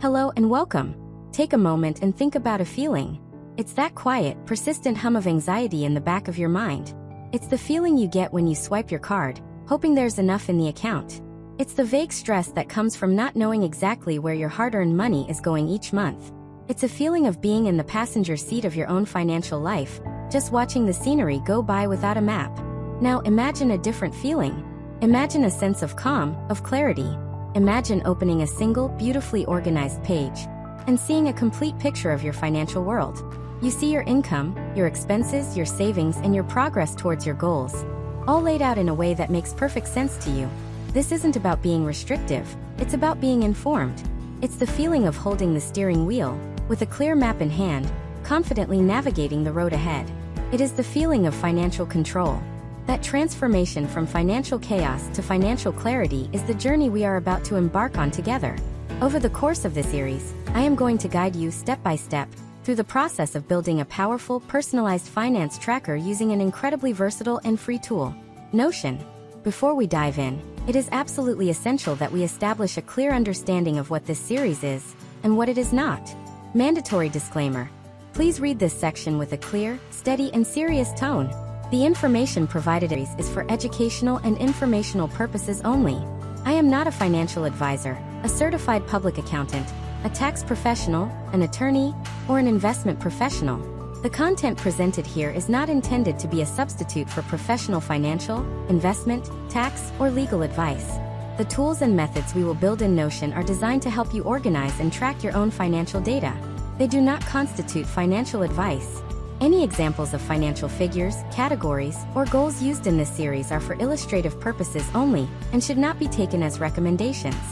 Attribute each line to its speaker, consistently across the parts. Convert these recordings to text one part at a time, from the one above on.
Speaker 1: Hello and welcome. Take a moment and think about a feeling. It's that quiet, persistent hum of anxiety in the back of your mind. It's the feeling you get when you swipe your card, hoping there's enough in the account. It's the vague stress that comes from not knowing exactly where your hard-earned money is going each month. It's a feeling of being in the passenger seat of your own financial life, just watching the scenery go by without a map. Now imagine a different feeling. Imagine a sense of calm, of clarity. Imagine opening a single, beautifully organized page and seeing a complete picture of your financial world. You see your income, your expenses, your savings, and your progress towards your goals, all laid out in a way that makes perfect sense to you. This isn't about being restrictive, it's about being informed. It's the feeling of holding the steering wheel, with a clear map in hand, confidently navigating the road ahead. It is the feeling of financial control. That transformation from financial chaos to financial clarity is the journey we are about to embark on together. Over the course of this series, I am going to guide you step by step through the process of building a powerful, personalized finance tracker using an incredibly versatile and free tool, Notion. Before we dive in, it is absolutely essential that we establish a clear understanding of what this series is and what it is not. Mandatory disclaimer. Please read this section with a clear, steady, and serious tone. The information provided is for educational and informational purposes only. I am not a financial advisor, a certified public accountant, a tax professional, an attorney, or an investment professional. The content presented here is not intended to be a substitute for professional financial, investment, tax, or legal advice. The tools and methods we will build in Notion are designed to help you organize and track your own financial data. They do not constitute financial advice. Any examples of financial figures, categories, or goals used in this series are for illustrative purposes only and should not be taken as recommendations.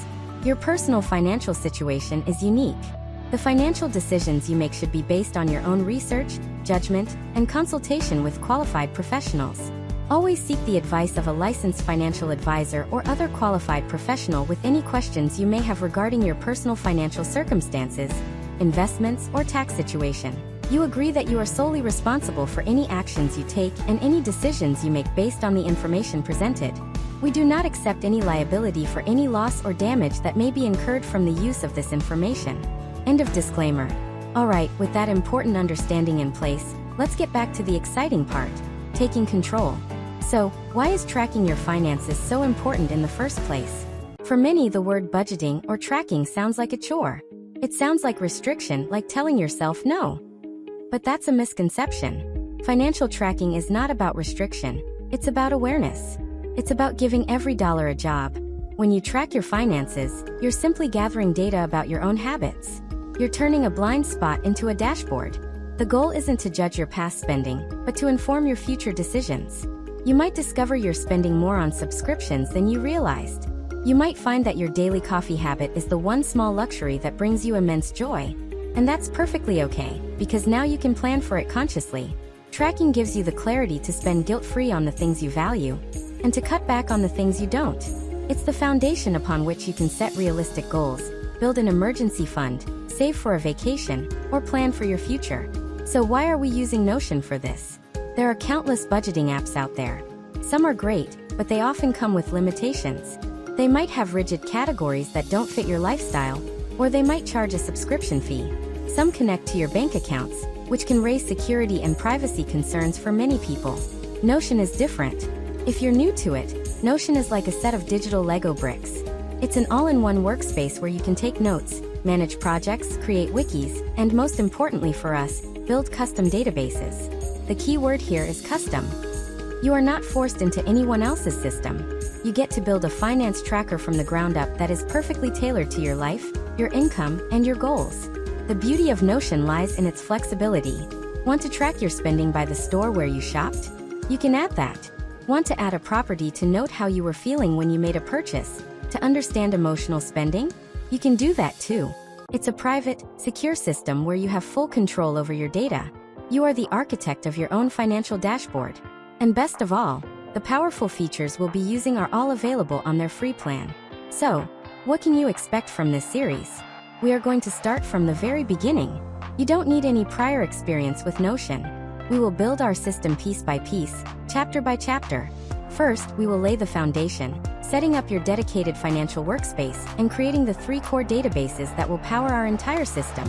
Speaker 1: Your personal financial situation is unique. The financial decisions you make should be based on your own research, judgment, and consultation with qualified professionals. Always seek the advice of a licensed financial advisor or other qualified professional with any questions you may have regarding your personal financial circumstances, investments, or tax situation. You agree that you are solely responsible for any actions you take and any decisions you make based on the information presented. We do not accept any liability for any loss or damage that may be incurred from the use of this information. End of disclaimer. Alright, with that important understanding in place, let's get back to the exciting part, taking control. So, why is tracking your finances so important in the first place? For many, the word budgeting or tracking sounds like a chore. It sounds like restriction, like telling yourself no. But that's a misconception. Financial tracking is not about restriction, it's about awareness. It's about giving every dollar a job. When you track your finances, you're simply gathering data about your own habits. You're turning a blind spot into a dashboard. The goal isn't to judge your past spending, but to inform your future decisions. You might discover you're spending more on subscriptions than you realized. You might find that your daily coffee habit is the one small luxury that brings you immense joy. And that's perfectly okay, because now you can plan for it consciously. Tracking gives you the clarity to spend guilt-free on the things you value, and to cut back on the things you don't. It's the foundation upon which you can set realistic goals, build an emergency fund, save for a vacation, or plan for your future. So why are we using Notion for this? There are countless budgeting apps out there. Some are great, but they often come with limitations. They might have rigid categories that don't fit your lifestyle, or they might charge a subscription fee. Some connect to your bank accounts, which can raise security and privacy concerns for many people. Notion is different. If you're new to it, Notion is like a set of digital Lego bricks. It's an all-in-one workspace where you can take notes, manage projects, create wikis, and most importantly for us, build custom databases. The key word here is custom. You are not forced into anyone else's system. You get to build a finance tracker from the ground up that is perfectly tailored to your life, your income, and your goals. The beauty of Notion lies in its flexibility. Want to track your spending by the store where you shopped? You can add that. Want to add a property to note how you were feeling when you made a purchase? To understand emotional spending? You can do that too. It's a private, secure system where you have full control over your data. You are the architect of your own financial dashboard. And best of all, the powerful features we'll be using are all available on their free plan. So, what can you expect from this series? We are going to start from the very beginning. You don't need any prior experience with Notion. We will build our system piece by piece, chapter by chapter. First, we will lay the foundation, setting up your dedicated financial workspace and creating the 3 core databases that will power our entire system.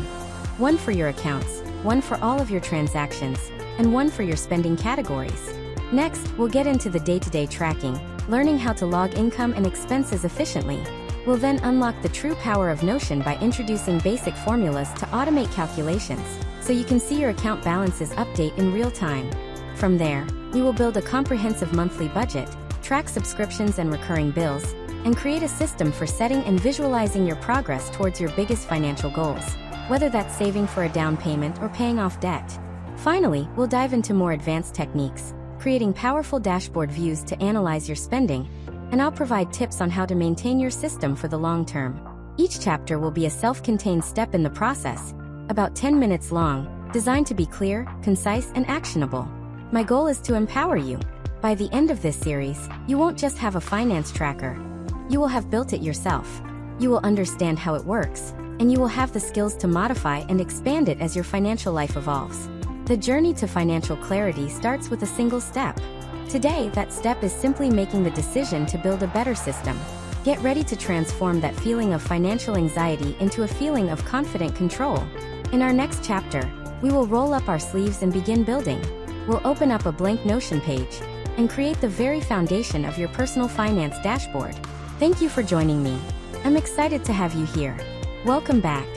Speaker 1: One for your accounts, one for all of your transactions, and one for your spending categories. Next, we'll get into the day-to-day tracking, learning how to log income and expenses efficiently. We'll then unlock the true power of Notion by introducing basic formulas to automate calculations, so you can see your account balances update in real time. From there, we will build a comprehensive monthly budget, track subscriptions and recurring bills, and create a system for setting and visualizing your progress towards your biggest financial goals, whether that's saving for a down payment or paying off debt. Finally, we'll dive into more advanced techniques, creating powerful dashboard views to analyze your spending, and I'll provide tips on how to maintain your system for the long term. Each chapter will be a self-contained step in the process, about 10 minutes long, designed to be clear, concise, and actionable. My goal is to empower you. By the end of this series, you won't just have a finance tracker. You will have built it yourself. You will understand how it works, and you will have the skills to modify and expand it as your financial life evolves. The journey to financial clarity starts with a single step. Today, that step is simply making the decision to build a better system. Get ready to transform that feeling of financial anxiety into a feeling of confident control. In our next chapter, we will roll up our sleeves and begin building. We'll open up a blank Notion page and create the very foundation of your personal finance dashboard. Thank you for joining me. I'm excited to have you here. Welcome back.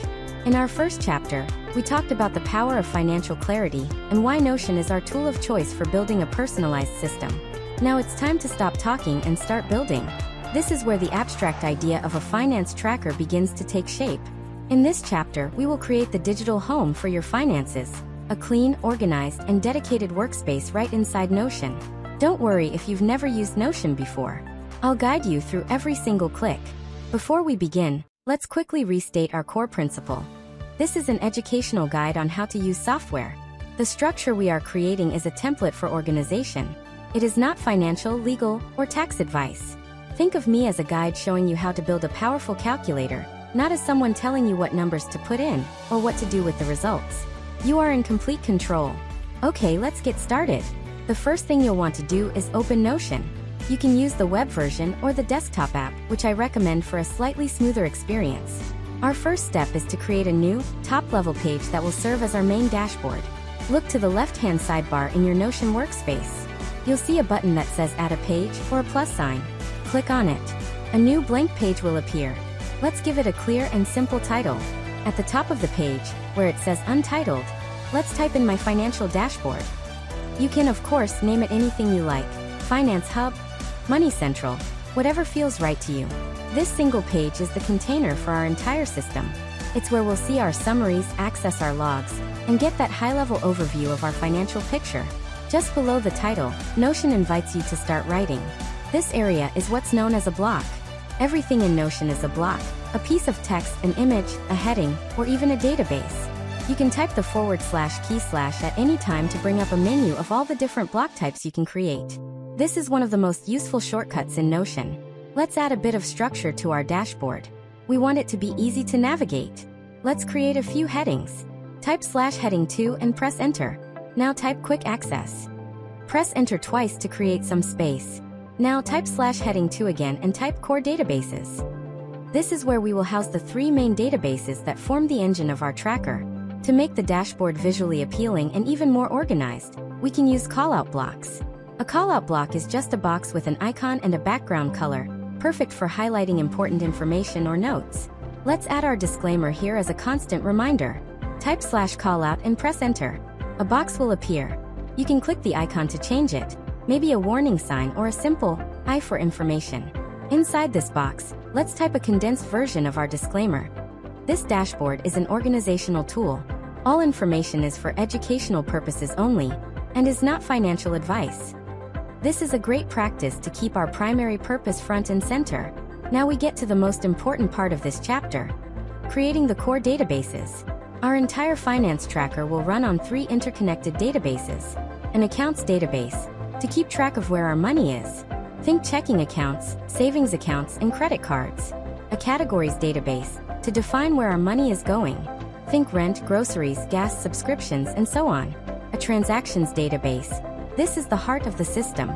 Speaker 1: In our first chapter, we talked about the power of financial clarity and why Notion is our tool of choice for building a personalized system. Now it's time to stop talking and start building. This is where the abstract idea of a finance tracker begins to take shape. In this chapter, we will create the digital home for your finances, a clean, organized, and dedicated workspace right inside Notion. Don't worry if you've never used Notion before. I'll guide you through every single click. Before we begin, let's quickly restate our core principle. This is an educational guide on how to use software. The structure we are creating is a template for organization. It is not financial, legal, or tax advice. Think of me as a guide showing you how to build a powerful calculator, not as someone telling you what numbers to put in or what to do with the results. You are in complete control. Okay, let's get started. The first thing you'll want to do is open Notion. You can use the web version or the desktop app, which I recommend for a slightly smoother experience. Our first step is to create a new, top-level page that will serve as our main dashboard. Look to the left-hand sidebar in your Notion workspace. You'll see a button that says Add a Page or a plus sign. Click on it. A new blank page will appear. Let's give it a clear and simple title. At the top of the page, where it says Untitled, let's type in My Financial Dashboard. You can, of course, name it anything you like: Finance Hub, Money Central, whatever feels right to you. This single page is the container for our entire system. It's where we'll see our summaries, access our logs, and get that high-level overview of our financial picture. Just below the title, Notion invites you to start writing. This area is what's known as a block. Everything in Notion is a block: a piece of text, an image, a heading, or even a database. You can type the // at any time to bring up a menu of all the different block types you can create. This is one of the most useful shortcuts in Notion. Let's add a bit of structure to our dashboard. We want it to be easy to navigate. Let's create a few headings. Type /heading 2 and press enter. Now type quick access. Press enter twice to create some space. Now type /heading 2 again and type core databases. This is where we will house the 3 main databases that form the engine of our tracker. To make the dashboard visually appealing and even more organized, we can use callout blocks. A callout block is just a box with an icon and a background color, perfect for highlighting important information or notes. Let's add our disclaimer here as a constant reminder. Type /callout and press enter. A box will appear. You can click the icon to change it, maybe a warning sign or a simple I for information. Inside this box, let's type a condensed version of our disclaimer. This dashboard is an organizational tool. All information is for educational purposes only, and is not financial advice. This is a great practice to keep our primary purpose front and center. Now we get to the most important part of this chapter: creating the core databases. Our entire finance tracker will run on 3 interconnected databases. An accounts database, to keep track of where our money is. Think checking accounts, savings accounts, and credit cards. A categories database, to define where our money is going. Think rent, groceries, gas subscriptions, and so on. A transactions database. This is the heart of the system.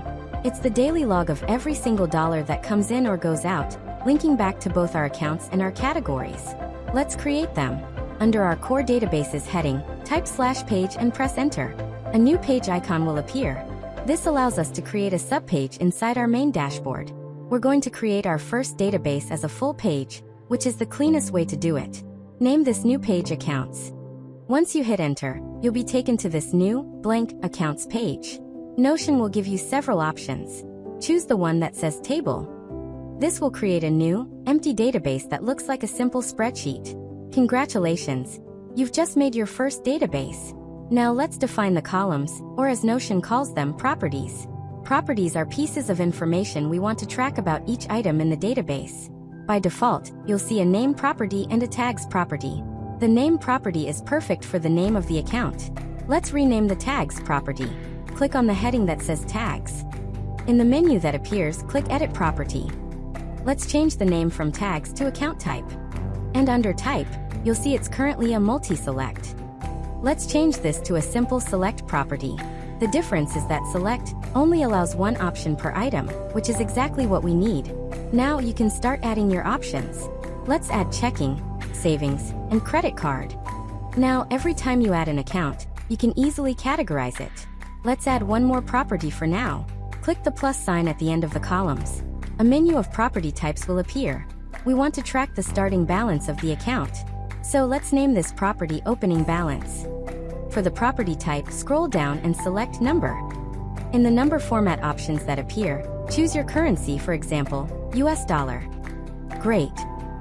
Speaker 1: It's the daily log of every single dollar that comes in or goes out, linking back to both our accounts and our categories. Let's create them. Under our core databases heading, type /page and press enter. A new page icon will appear. This allows us to create a subpage inside our main dashboard. We're going to create our first database as a full page, which is the cleanest way to do it. Name this new page Accounts. Once you hit enter, you'll be taken to this new, blank, Accounts page. Notion will give you several options. Choose the one that says Table. This will create a new, empty database that looks like a simple spreadsheet. Congratulations! You've just made your first database. Now let's define the columns, or as Notion calls them, properties. Properties are pieces of information we want to track about each item in the database. By default, you'll see a name property and a tags property. The name property is perfect for the name of the account. Let's rename the tags property. Click on the heading that says Tags. In the menu that appears, click Edit Property. Let's change the name from Tags to Account Type. And under Type, you'll see it's currently a multi-select. Let's change this to a simple Select property. The difference is that Select only allows one option per item, which is exactly what we need. Now you can start adding your options. Let's add checking, savings, and credit card. Now every time you add an account, you can easily categorize it. Let's add one more property for now. Click the plus sign at the end of the columns. A menu of property types will appear. We want to track the starting balance of the account. So let's name this property Opening Balance. For the property type, scroll down and select Number. In the number format options that appear, choose your currency, for example, US dollar. Great!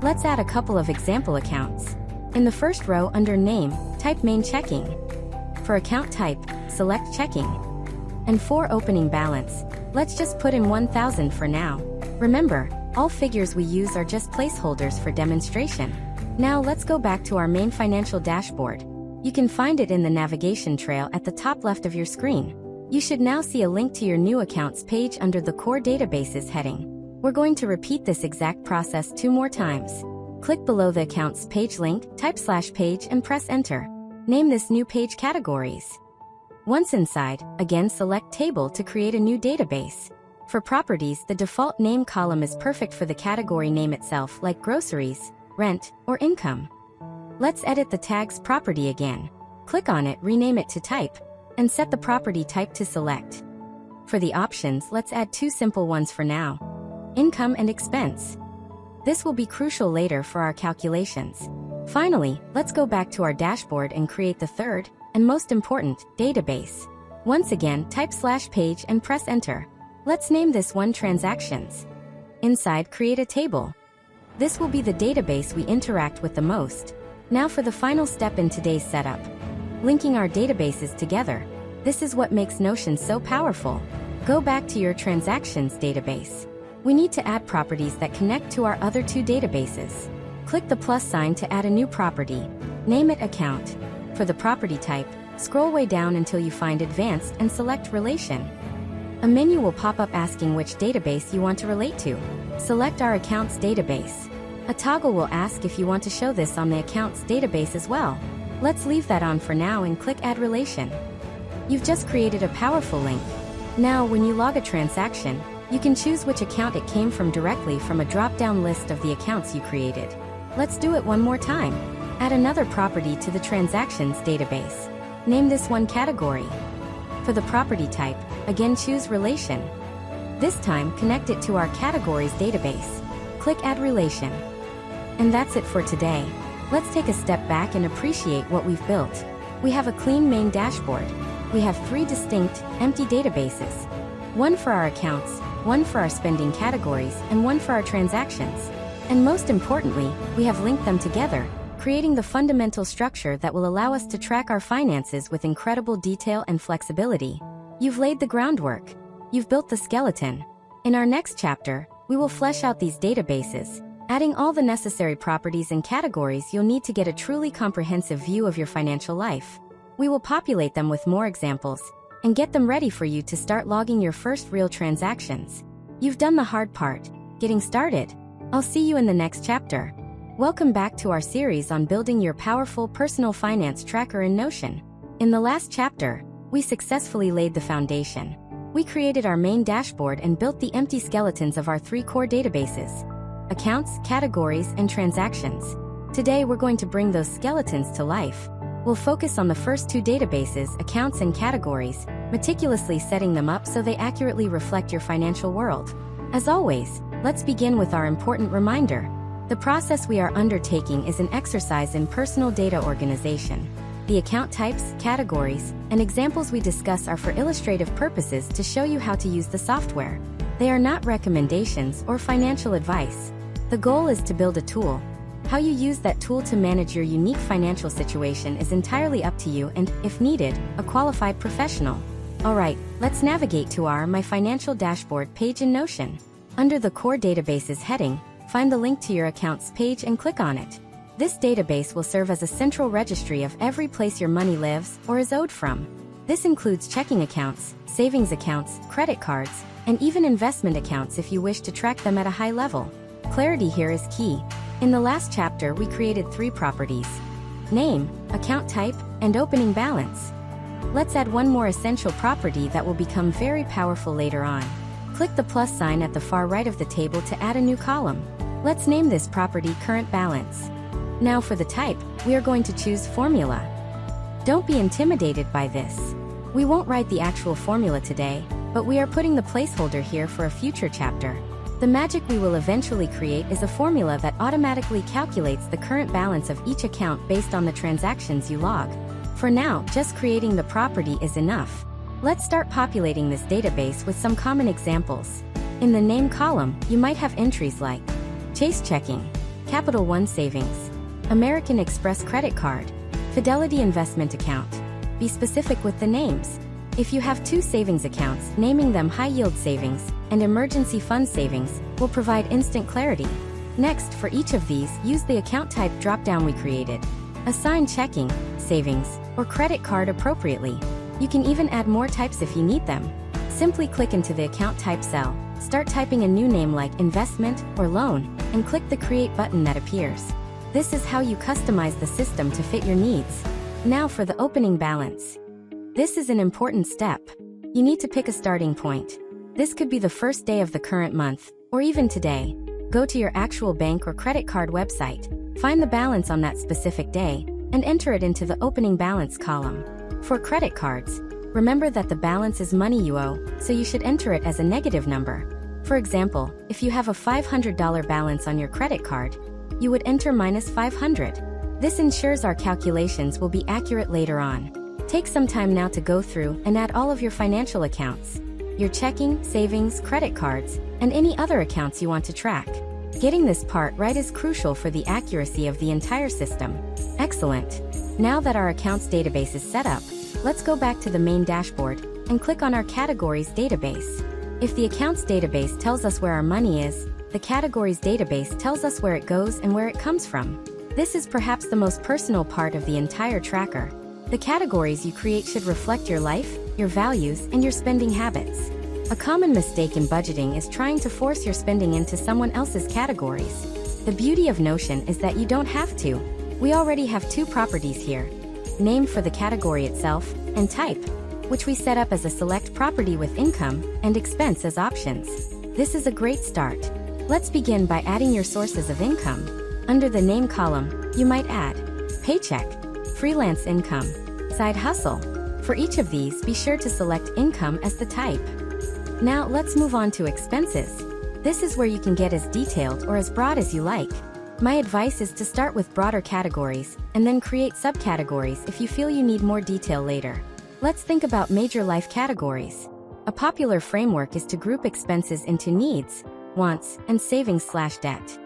Speaker 1: Let's add a couple of example accounts. In the first row under Name, type Main Checking. For account type, select Checking. And for opening balance, let's just put in 1,000 for now. Remember, all figures we use are just placeholders for demonstration. Now let's go back to our main financial dashboard. You can find it in the navigation trail at the top left of your screen. You should now see a link to your new accounts page under the core databases heading. We're going to repeat this exact process 2 more times. Click below the accounts page link, type /page and press enter. Name this new page Categories. Once inside, again select Table to create a new database. For properties, the default name column is perfect for the category name itself, like groceries, rent, or income. Let's edit the tags property again. Click on it, rename it to Type, and set the property type to Select. For the options, let's add 2 simple ones for now. Income and expense. This will be crucial later for our calculations. Finally, let's go back to our dashboard and create the third, and most important, database. Once again, type /page and press enter. Let's name this one Transactions. Inside, create a table. This will be the database we interact with the most. Now for the final step in today's setup. Linking our databases together. This is what makes Notion so powerful. Go back to your Transactions database. We need to add properties that connect to our other 2 databases. Click the plus sign to add a new property. Name it Account. For the property type, scroll way down until you find Advanced and select Relation. A menu will pop up asking which database you want to relate to. Select our Accounts database. A toggle will ask if you want to show this on the Accounts database as well. Let's leave that on for now and click Add Relation. You've just created a powerful link. Now, when you log a transaction, you can choose which account it came from directly from a drop-down list of the accounts you created. Let's do it one more time. Add another property to the Transactions database. Name this one Category. For the property type, again choose Relation. This time, connect it to our Categories database. Click Add Relation. And that's it for today. Let's take a step back and appreciate what we've built. We have a clean main dashboard. We have 3 distinct, empty databases. One for our accounts, one for our spending categories, and one for our transactions. And most importantly, we have linked them together, creating the fundamental structure that will allow us to track our finances with incredible detail and flexibility. You've laid the groundwork. You've built the skeleton. In our next chapter, we will flesh out these databases, adding all the necessary properties and categories you'll need to get a truly comprehensive view of your financial life. We will populate them with more examples, and get them ready for you to start logging your first real transactions. You've done the hard part, getting started. I'll see you in the next chapter. Welcome back to our series on building your powerful personal finance tracker in Notion. In the last chapter, we successfully laid the foundation. We created our main dashboard and built the empty skeletons of our 3 core databases: accounts, categories, and transactions. Today we're going to bring those skeletons to life. We'll focus on the first 2 databases, accounts and categories, meticulously setting them up so they accurately reflect your financial world. As always, let's begin with our important reminder. The process we are undertaking is an exercise in personal data organization. The account types, categories, and examples we discuss are for illustrative purposes to show you how to use the software. They are not recommendations or financial advice. The goal is to build a tool. How you use that tool to manage your unique financial situation is entirely up to you and, if needed, a qualified professional. Alright, let's navigate to our My Financial Dashboard page in Notion. Under the Core Databases heading, find the link to your accounts page and click on it. This database will serve as a central registry of every place your money lives or is owed from. This includes checking accounts, savings accounts, credit cards, and even investment accounts if you wish to track them at a high level. Clarity here is key. In the last chapter, we created 3 properties: name, account type, and opening balance. Let's add one more essential property that will become very powerful later on. Click the plus sign at the far right of the table to add a new column. Let's name this property Current Balance. Now for the type, we are going to choose Formula. Don't be intimidated by this. We won't write the actual formula today, but we are putting the placeholder here for a future chapter. The magic we will eventually create is a formula that automatically calculates the current balance of each account based on the transactions you log. For now, just creating the property is enough. Let's start populating this database with some common examples. In the name column, you might have entries like Chase Checking, Capital One Savings, American Express Credit Card, Fidelity Investment Account. Be specific with the names. If you have 2 savings accounts, naming them High Yield Savings and Emergency Fund Savings will provide instant clarity. Next, for each of these, use the account type drop-down we created. Assign checking, savings, or credit card appropriately. You can even add more types if you need them. Simply click into the account type cell, start typing a new name like investment or loan, and click the Create button that appears. This is how you customize the system to fit your needs. Now for the opening balance. This is an important step. You need to pick a starting point. This could be the first day of the current month, or even today. Go to your actual bank or credit card website, find the balance on that specific day, and enter it into the opening balance column. For credit cards, remember that the balance is money you owe, so you should enter it as a negative number. For example, if you have a $500 balance on your credit card, you would enter -500. This ensures our calculations will be accurate later on. Take some time now to go through and add all of your financial accounts, your checking, savings, credit cards, and any other accounts you want to track. Getting this part right is crucial for the accuracy of the entire system. Excellent. Now that our accounts database is set up, let's go back to the main dashboard and click on our categories database. If the accounts database tells us where our money is, the categories database tells us where it goes and where it comes from. This is perhaps the most personal part of the entire tracker. The categories you create should reflect your life, your values, and your spending habits. A common mistake in budgeting is trying to force your spending into someone else's categories. The beauty of Notion is that you don't have to. We already have 2 properties here: name for the category itself, and type, which we set up as a select property with income and expense as options. This is a great start. Let's begin by adding your sources of income. Under the name column, you might add paycheck, freelance income, side hustle. For each of these, be sure to select income as the type. Now let's move on to expenses. This is where you can get as detailed or as broad as you like. My advice is to start with broader categories and then create subcategories if you feel you need more detail later. Let's think about major life categories. A popular framework is to group expenses into needs, wants, and savings/debt.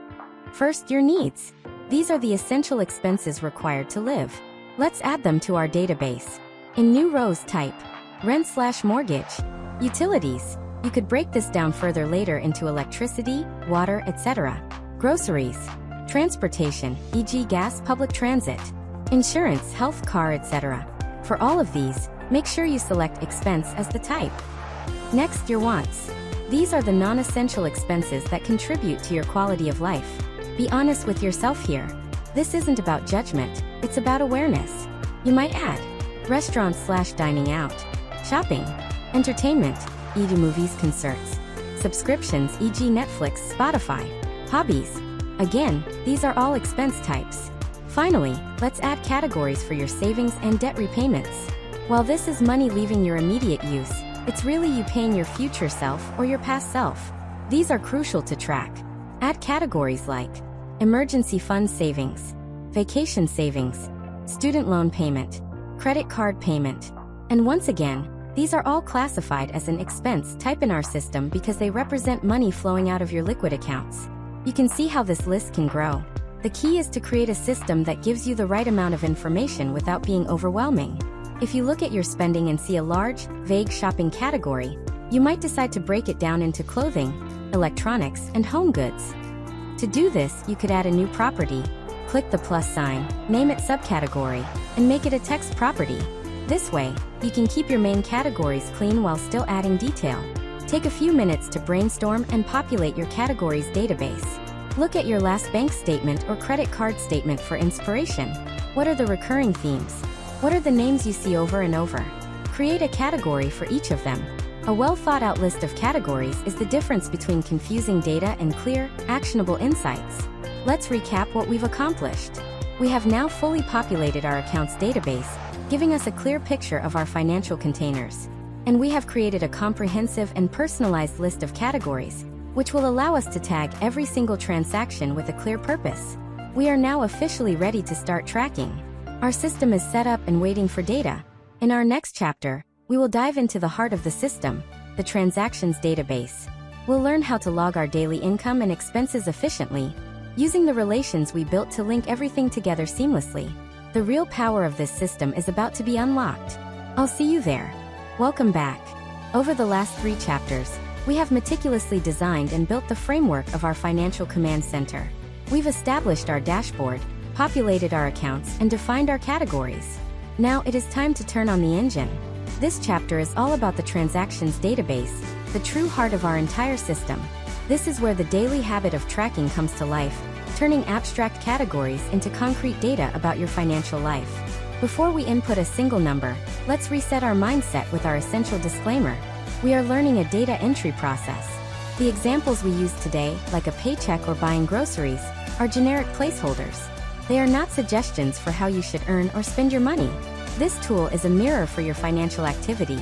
Speaker 1: First, your needs. These are the essential expenses required to live. Let's add them to our database. In new rows, type rent/mortgage. Utilities. You could break this down further later into electricity, water, etc. Groceries. Transportation, e.g. gas, public transit. Insurance, health, car, etc. For all of these, make sure you select expense as the type. Next, your wants. These are the non-essential expenses that contribute to your quality of life. Be honest with yourself here. This isn't about judgment, it's about awareness. You might add restaurants/dining out, shopping, entertainment, e.g. movies, concerts. Subscriptions, e.g. Netflix, Spotify. Hobbies. Again, these are all expense types. Finally, let's add categories for your savings and debt repayments. While this is money leaving your immediate use, it's really you paying your future self or your past self. These are crucial to track. Add categories like emergency fund savings, vacation savings, student loan payment, credit card payment. And once again, these are all classified as an expense type in our system because they represent money flowing out of your liquid accounts. You can see how this list can grow. The key is to create a system that gives you the right amount of information without being overwhelming. If you look at your spending and see a large, vague shopping category, you might decide to break it down into clothing, electronics, and home goods. To do this, you could add a new property, click the plus sign, name it subcategory, and make it a text property. This way, you can keep your main categories clean while still adding detail. Take a few minutes to brainstorm and populate your categories database. Look at your last bank statement or credit card statement for inspiration. What are the recurring themes? What are the names you see over and over? Create a category for each of them. A well-thought-out list of categories is the difference between confusing data and clear, actionable insights. Let's recap what we've accomplished. We have now fully populated our accounts database, giving us a clear picture of our financial containers. And we have created a comprehensive and personalized list of categories, which will allow us to tag every single transaction with a clear purpose. We are now officially ready to start tracking. Our system is set up and waiting for data. In our next chapter, we will dive into the heart of the system, the transactions database. We'll learn how to log our daily income and expenses efficiently, using the relations we built to link everything together seamlessly. The real power of this system is about to be unlocked. I'll see you there. Welcome back. Over the last 3 chapters, we have meticulously designed and built the framework of our financial command center. We've established our dashboard, populated our accounts, and defined our categories. Now it is time to turn on the engine. This chapter is all about the transactions database, the true heart of our entire system. This is where the daily habit of tracking comes to life, turning abstract categories into concrete data about your financial life. Before we input a single number, let's reset our mindset with our essential disclaimer. We are learning a data entry process. The examples we use today, like a paycheck or buying groceries, are generic placeholders. They are not suggestions for how you should earn or spend your money. This tool is a mirror for your financial activity.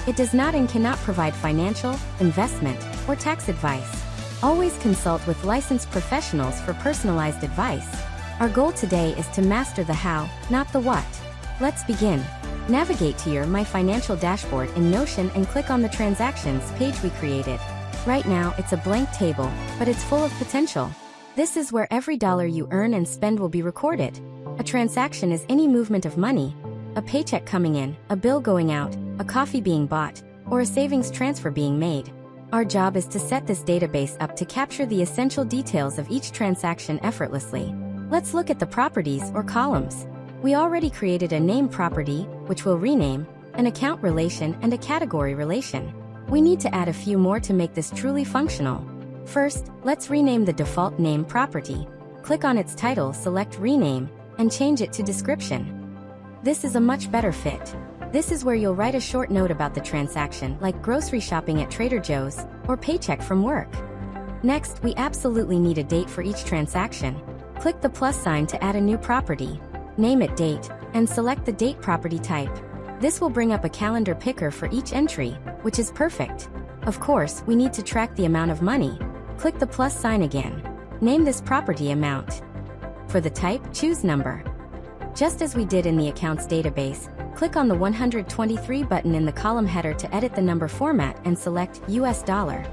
Speaker 1: It does not and cannot provide financial, investment, or tax advice. Always consult with licensed professionals for personalized advice. Our goal today is to master the how, not the what. Let's begin. Navigate to your My Financial dashboard in Notion and click on the Transactions page we created. Right now, it's a blank table, but it's full of potential. This is where every dollar you earn and spend will be recorded. A transaction is any movement of money. A paycheck coming in, a bill going out, a coffee being bought, or a savings transfer being made. Our job is to set this database up to capture the essential details of each transaction effortlessly. Let's look at the properties or columns. We already created a name property, which we'll rename, an account relation, and a category relation. We need to add a few more to make this truly functional. First, let's rename the default name property. Click on its title, select Rename, and change it to Description. This is a much better fit. This is where you'll write a short note about the transaction, like grocery shopping at Trader Joe's, or paycheck from work. Next, we absolutely need a date for each transaction. Click the plus sign to add a new property. Name it Date, and select the date property type. This will bring up a calendar picker for each entry, which is perfect. Of course, we need to track the amount of money. Click the plus sign again. Name this property Amount. For the type, choose Number. Just as we did in the accounts database, click on the 123 button in the column header to edit the number format and select US dollar.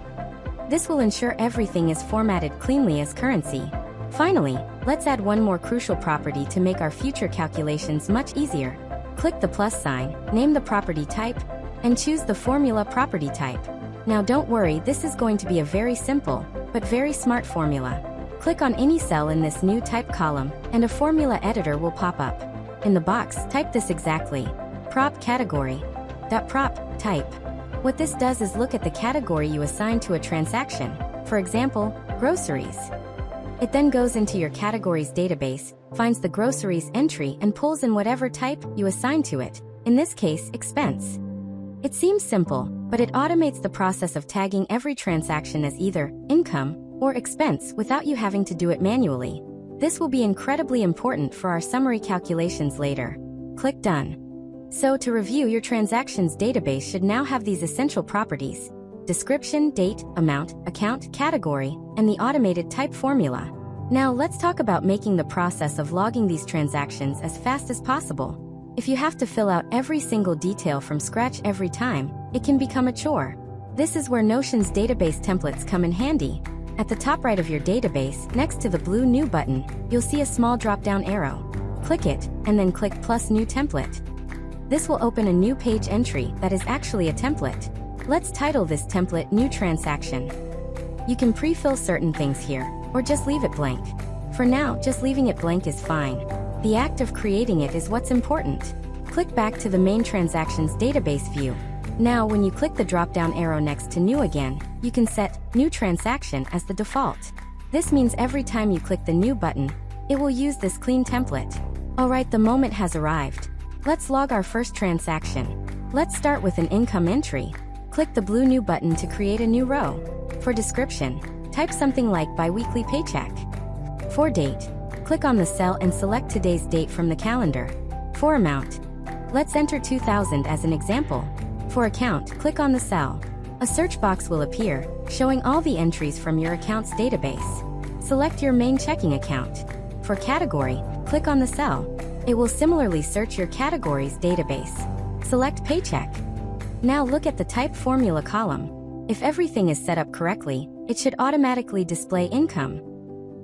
Speaker 1: This will ensure everything is formatted cleanly as currency. Finally, let's add one more crucial property to make our future calculations much easier. Click the plus sign, name the property type, and choose the formula property type. Now don't worry, this is going to be a very simple, but very smart formula. Click on any cell in this new type column, and a formula editor will pop up. In the box, type this exactly. Prop category. Prop type. What this does is look at the category you assign to a transaction, for example, groceries. It then goes into your categories database, finds the groceries entry and pulls in whatever type you assign to it, in this case, expense. It seems simple, but it automates the process of tagging every transaction as either income or expense without you having to do it manually. This will be incredibly important for our summary calculations later. Click Done. So to review, your transactions database should now have these essential properties: description, date, amount, account, category, and the automated type formula. Now let's talk about making the process of logging these transactions as fast as possible. If you have to fill out every single detail from scratch every time, it can become a chore. This is where Notion's database templates come in handy. At the top right of your database, next to the blue New button, you'll see a small drop-down arrow. Click it, and then click Plus New Template. This will open a new page entry that is actually a template. Let's title this template New Transaction. You can pre-fill certain things here, or just leave it blank. For now, just leaving it blank is fine. The act of creating it is what's important. Click back to the main transactions database view. Now, when you click the drop-down arrow next to New again, you can set New Transaction as the default. This means every time you click the New button, it will use this clean template. Alright, the moment has arrived. Let's log our first transaction. Let's start with an income entry. Click the blue New button to create a new row. For description, type something like biweekly paycheck. For date, click on the cell and select today's date from the calendar. For amount, let's enter 2000 as an example. For account, click on the cell. A search box will appear, showing all the entries from your account's database. Select your main checking account. For category, click on the cell. It will similarly search your category's database. Select paycheck. Now look at the type formula column. If everything is set up correctly, it should automatically display income.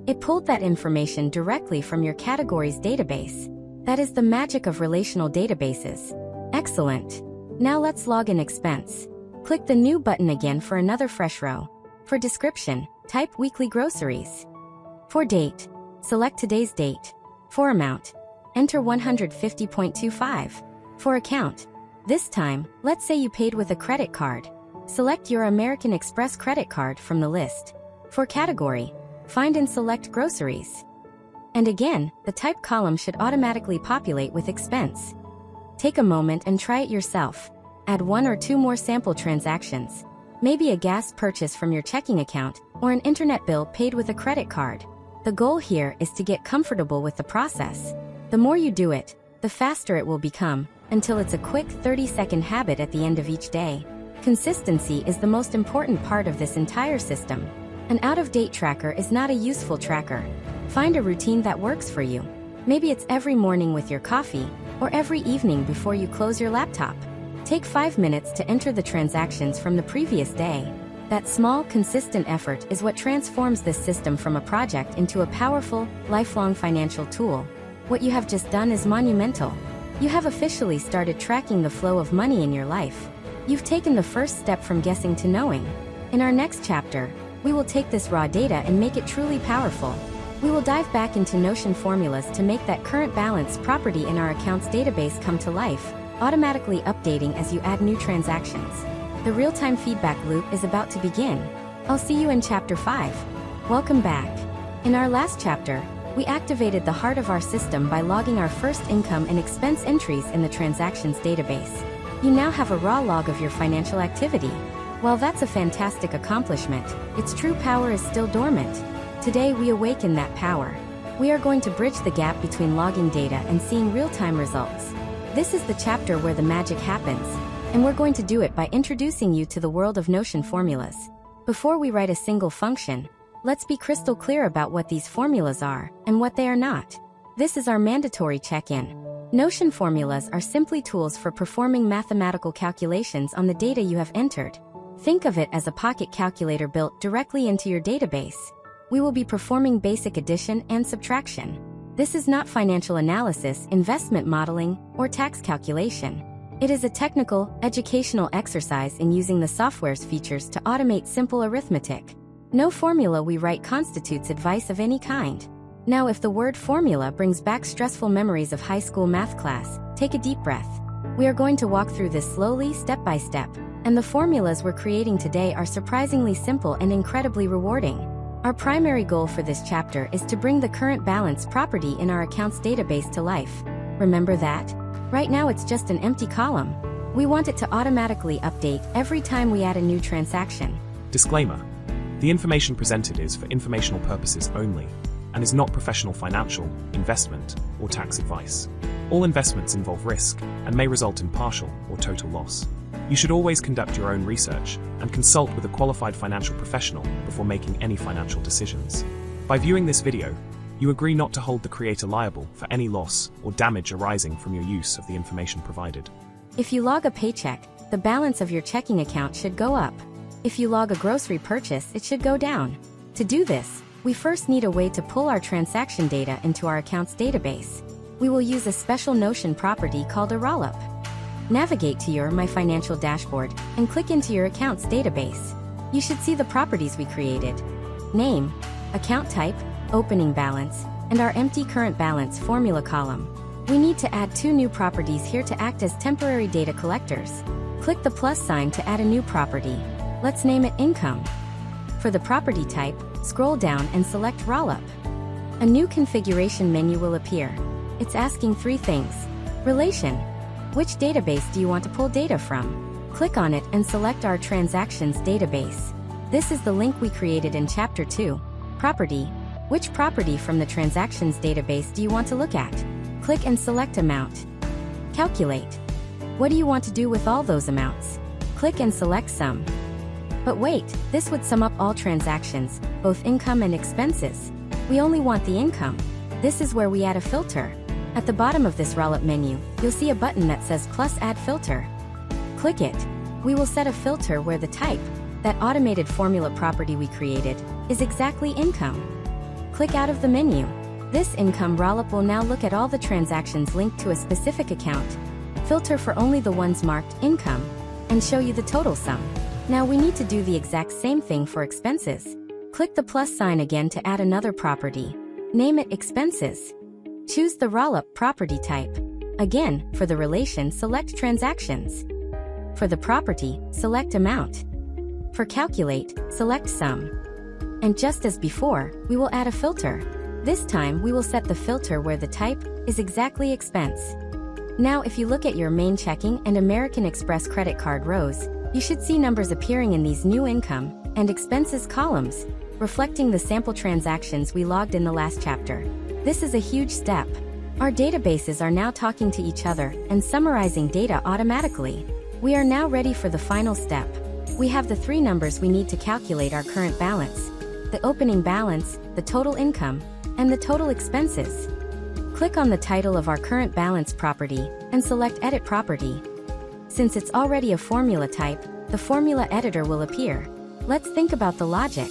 Speaker 1: It pulled that information directly from your category's database. That is the magic of relational databases. Excellent. Now let's log an expense. Click the New button again for another fresh row. For description, type weekly groceries. For date, select today's date. For amount, enter 150.25. For account, this time, let's say you paid with a credit card. Select your American Express credit card from the list. For category, find and select groceries. And again, the type column should automatically populate with expense. Take a moment and try it yourself. Add 1 or 2 more sample transactions. Maybe a gas purchase from your checking account, or an internet bill paid with a credit card. The goal here is to get comfortable with the process. The more you do it, the faster it will become, until it's a quick 30-second habit at the end of each day. Consistency is the most important part of this entire system. An out-of-date tracker is not a useful tracker. Find a routine that works for you. Maybe it's every morning with your coffee, or every evening before you close your laptop. Take 5 minutes to enter the transactions from the previous day. That small, consistent effort is what transforms this system from a project into a powerful, lifelong financial tool. What you have just done is monumental. You have officially started tracking the flow of money in your life. You've taken the first step from guessing to knowing. In our next chapter, we will take this raw data and make it truly powerful. We will dive back into Notion formulas to make that current balance property in our accounts database come to life, automatically updating as you add new transactions. The real-time feedback loop is about to begin. I'll see you in Chapter 5. Welcome back. In our last chapter, we activated the heart of our system by logging our first income and expense entries in the transactions database. You now have a raw log of your financial activity. While that's a fantastic accomplishment, its true power is still dormant. Today we awaken that power. We are going to bridge the gap between logging data and seeing real-time results. This is the chapter where the magic happens, and we're going to do it by introducing you to the world of Notion formulas. Before we write a single function, let's be crystal clear about what these formulas are and what they are not. This is our mandatory check-in. Notion formulas are simply tools for performing mathematical calculations on the data you have entered. Think of it as a pocket calculator built directly into your database. We will be performing basic addition and subtraction. This is not financial analysis, investment modeling, or tax calculation. It is a technical, educational exercise in using the software's features to automate simple arithmetic. No formula we write constitutes advice of any kind. Now, if the word formula brings back stressful memories of high school math class, take a deep breath. We are going to walk through this slowly, step by step. And the formulas we're creating today are surprisingly simple and incredibly rewarding. Our primary goal for this chapter is to bring the current balance property in our accounts database to life. Remember that? Right now it's just an empty column. We want it to automatically update every time we add a new transaction.
Speaker 2: Disclaimer: the information presented is for informational purposes only and is not professional financial, investment, or tax advice. All investments involve risk and may result in partial or total loss. You should always conduct your own research and consult with a qualified financial professional before making any financial decisions. By viewing this video, you agree not to hold the creator liable for any loss or damage arising from your use of the information provided.
Speaker 1: If you log a paycheck, the balance of your checking account should go up. If you log a grocery purchase, it should go down. To do this, we first need a way to pull our transaction data into our accounts database. We will use a special Notion property called a rollup. Navigate to your My Financial dashboard and click into your accounts database. You should see the properties we created: name, account type, opening balance, and our empty current balance formula column. We need to add 2 new properties here to act as temporary data collectors. Click the plus sign to add a new property. Let's name it income. For the property type, scroll down and select rollup. A new configuration menu will appear. It's asking 3 things. Relation. Which database do you want to pull data from? Click on it and select our transactions database. This is the link we created in Chapter 2. Property. Which property from the transactions database do you want to look at? Click and select amount. Calculate. What do you want to do with all those amounts? Click and select sum. But wait, this would sum up all transactions, both income and expenses. We only want the income. This is where we add a filter. At the bottom of this rollup menu, you'll see a button that says plus add filter. Click it. We will set a filter where the type, that automated formula property we created, is exactly income. Click out of the menu. This income rollup will now look at all the transactions linked to a specific account, filter for only the ones marked income, and show you the total sum. Now we need to do the exact same thing for expenses. Click the plus sign again to add another property. Name it expenses. Choose the rollup property type. Again, for the relation, select transactions. For the property, select amount. For calculate, select sum. And just as before, we will add a filter. This time we will set the filter where the type is exactly expense. Now if you look at your main checking and American Express credit card rows, you should see numbers appearing in these new income and expenses columns, reflecting the sample transactions we logged in the last chapter. This is a huge step. Our databases are now talking to each other and summarizing data automatically. We are now ready for the final step. We have the 3 numbers we need to calculate our current balance: the opening balance, the total income, and the total expenses. Click on the title of our current balance property and select Edit Property. Since it's already a formula type, the formula editor will appear. Let's think about the logic.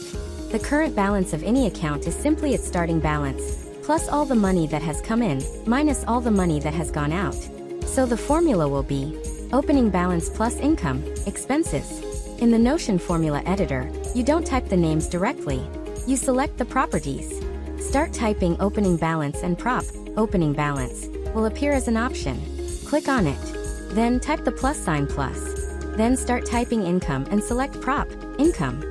Speaker 1: The current balance of any account is simply its starting balance, plus all the money that has come in, minus all the money that has gone out. So the formula will be opening balance plus income, expenses. In the Notion formula editor, you don't type the names directly. You select the properties. Start typing opening balance and prop, opening balance, will appear as an option. Click on it. Then type the plus sign plus. Then start typing income and select prop, income.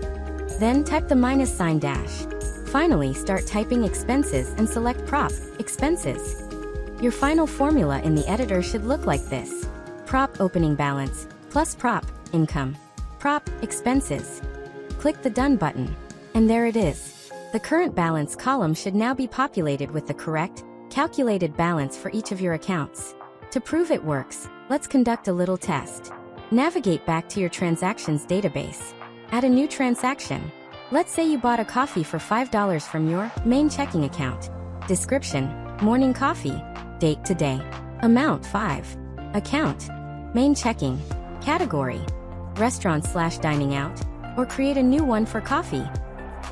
Speaker 1: Then type the minus sign dash. Finally, start typing expenses and select prop, expenses. Your final formula in the editor should look like this: prop opening balance, plus prop, income, prop, expenses. Click the Done button. And there it is. The current balance column should now be populated with the correct, calculated balance for each of your accounts. To prove it works, let's conduct a little test. Navigate back to your transactions database. Add a new transaction. Let's say you bought a coffee for $5 from your main checking account. Description: morning coffee. Date today. Amount 5. Account: main checking. Category: restaurant/dining out, or create a new one for coffee.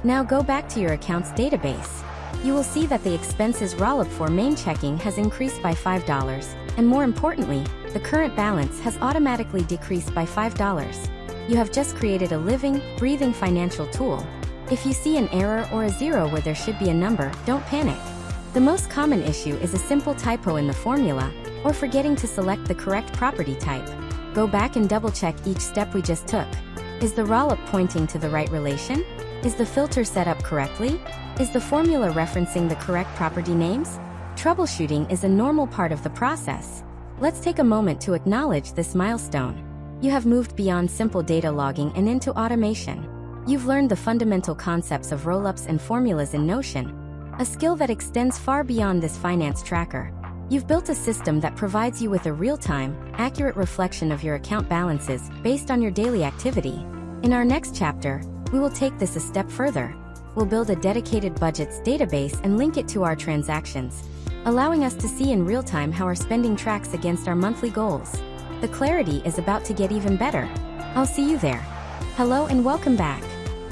Speaker 1: Now go back to your accounts database. You will see that the expenses rollup for main checking has increased by $5, and more importantly, the current balance has automatically decreased by $5. You have just created a living, breathing financial tool. If you see an error or a 0 where there should be a number, don't panic. The most common issue is a simple typo in the formula, or forgetting to select the correct property type. Go back and double-check each step we just took. Is the rollup pointing to the right relation? Is the filter set up correctly? Is the formula referencing the correct property names? Troubleshooting is a normal part of the process. Let's take a moment to acknowledge this milestone. You have moved beyond simple data logging and into automation. You've learned the fundamental concepts of roll-ups and formulas in Notion, a skill that extends far beyond this finance tracker. You've built a system that provides you with a real-time, accurate reflection of your account balances based on your daily activity. In our next chapter, we will take this a step further. We'll build a dedicated budgets database and link it to our transactions, allowing us to see in real time how our spending tracks against our monthly goals. The clarity is about to get even better. I'll see you there. Hello and welcome back.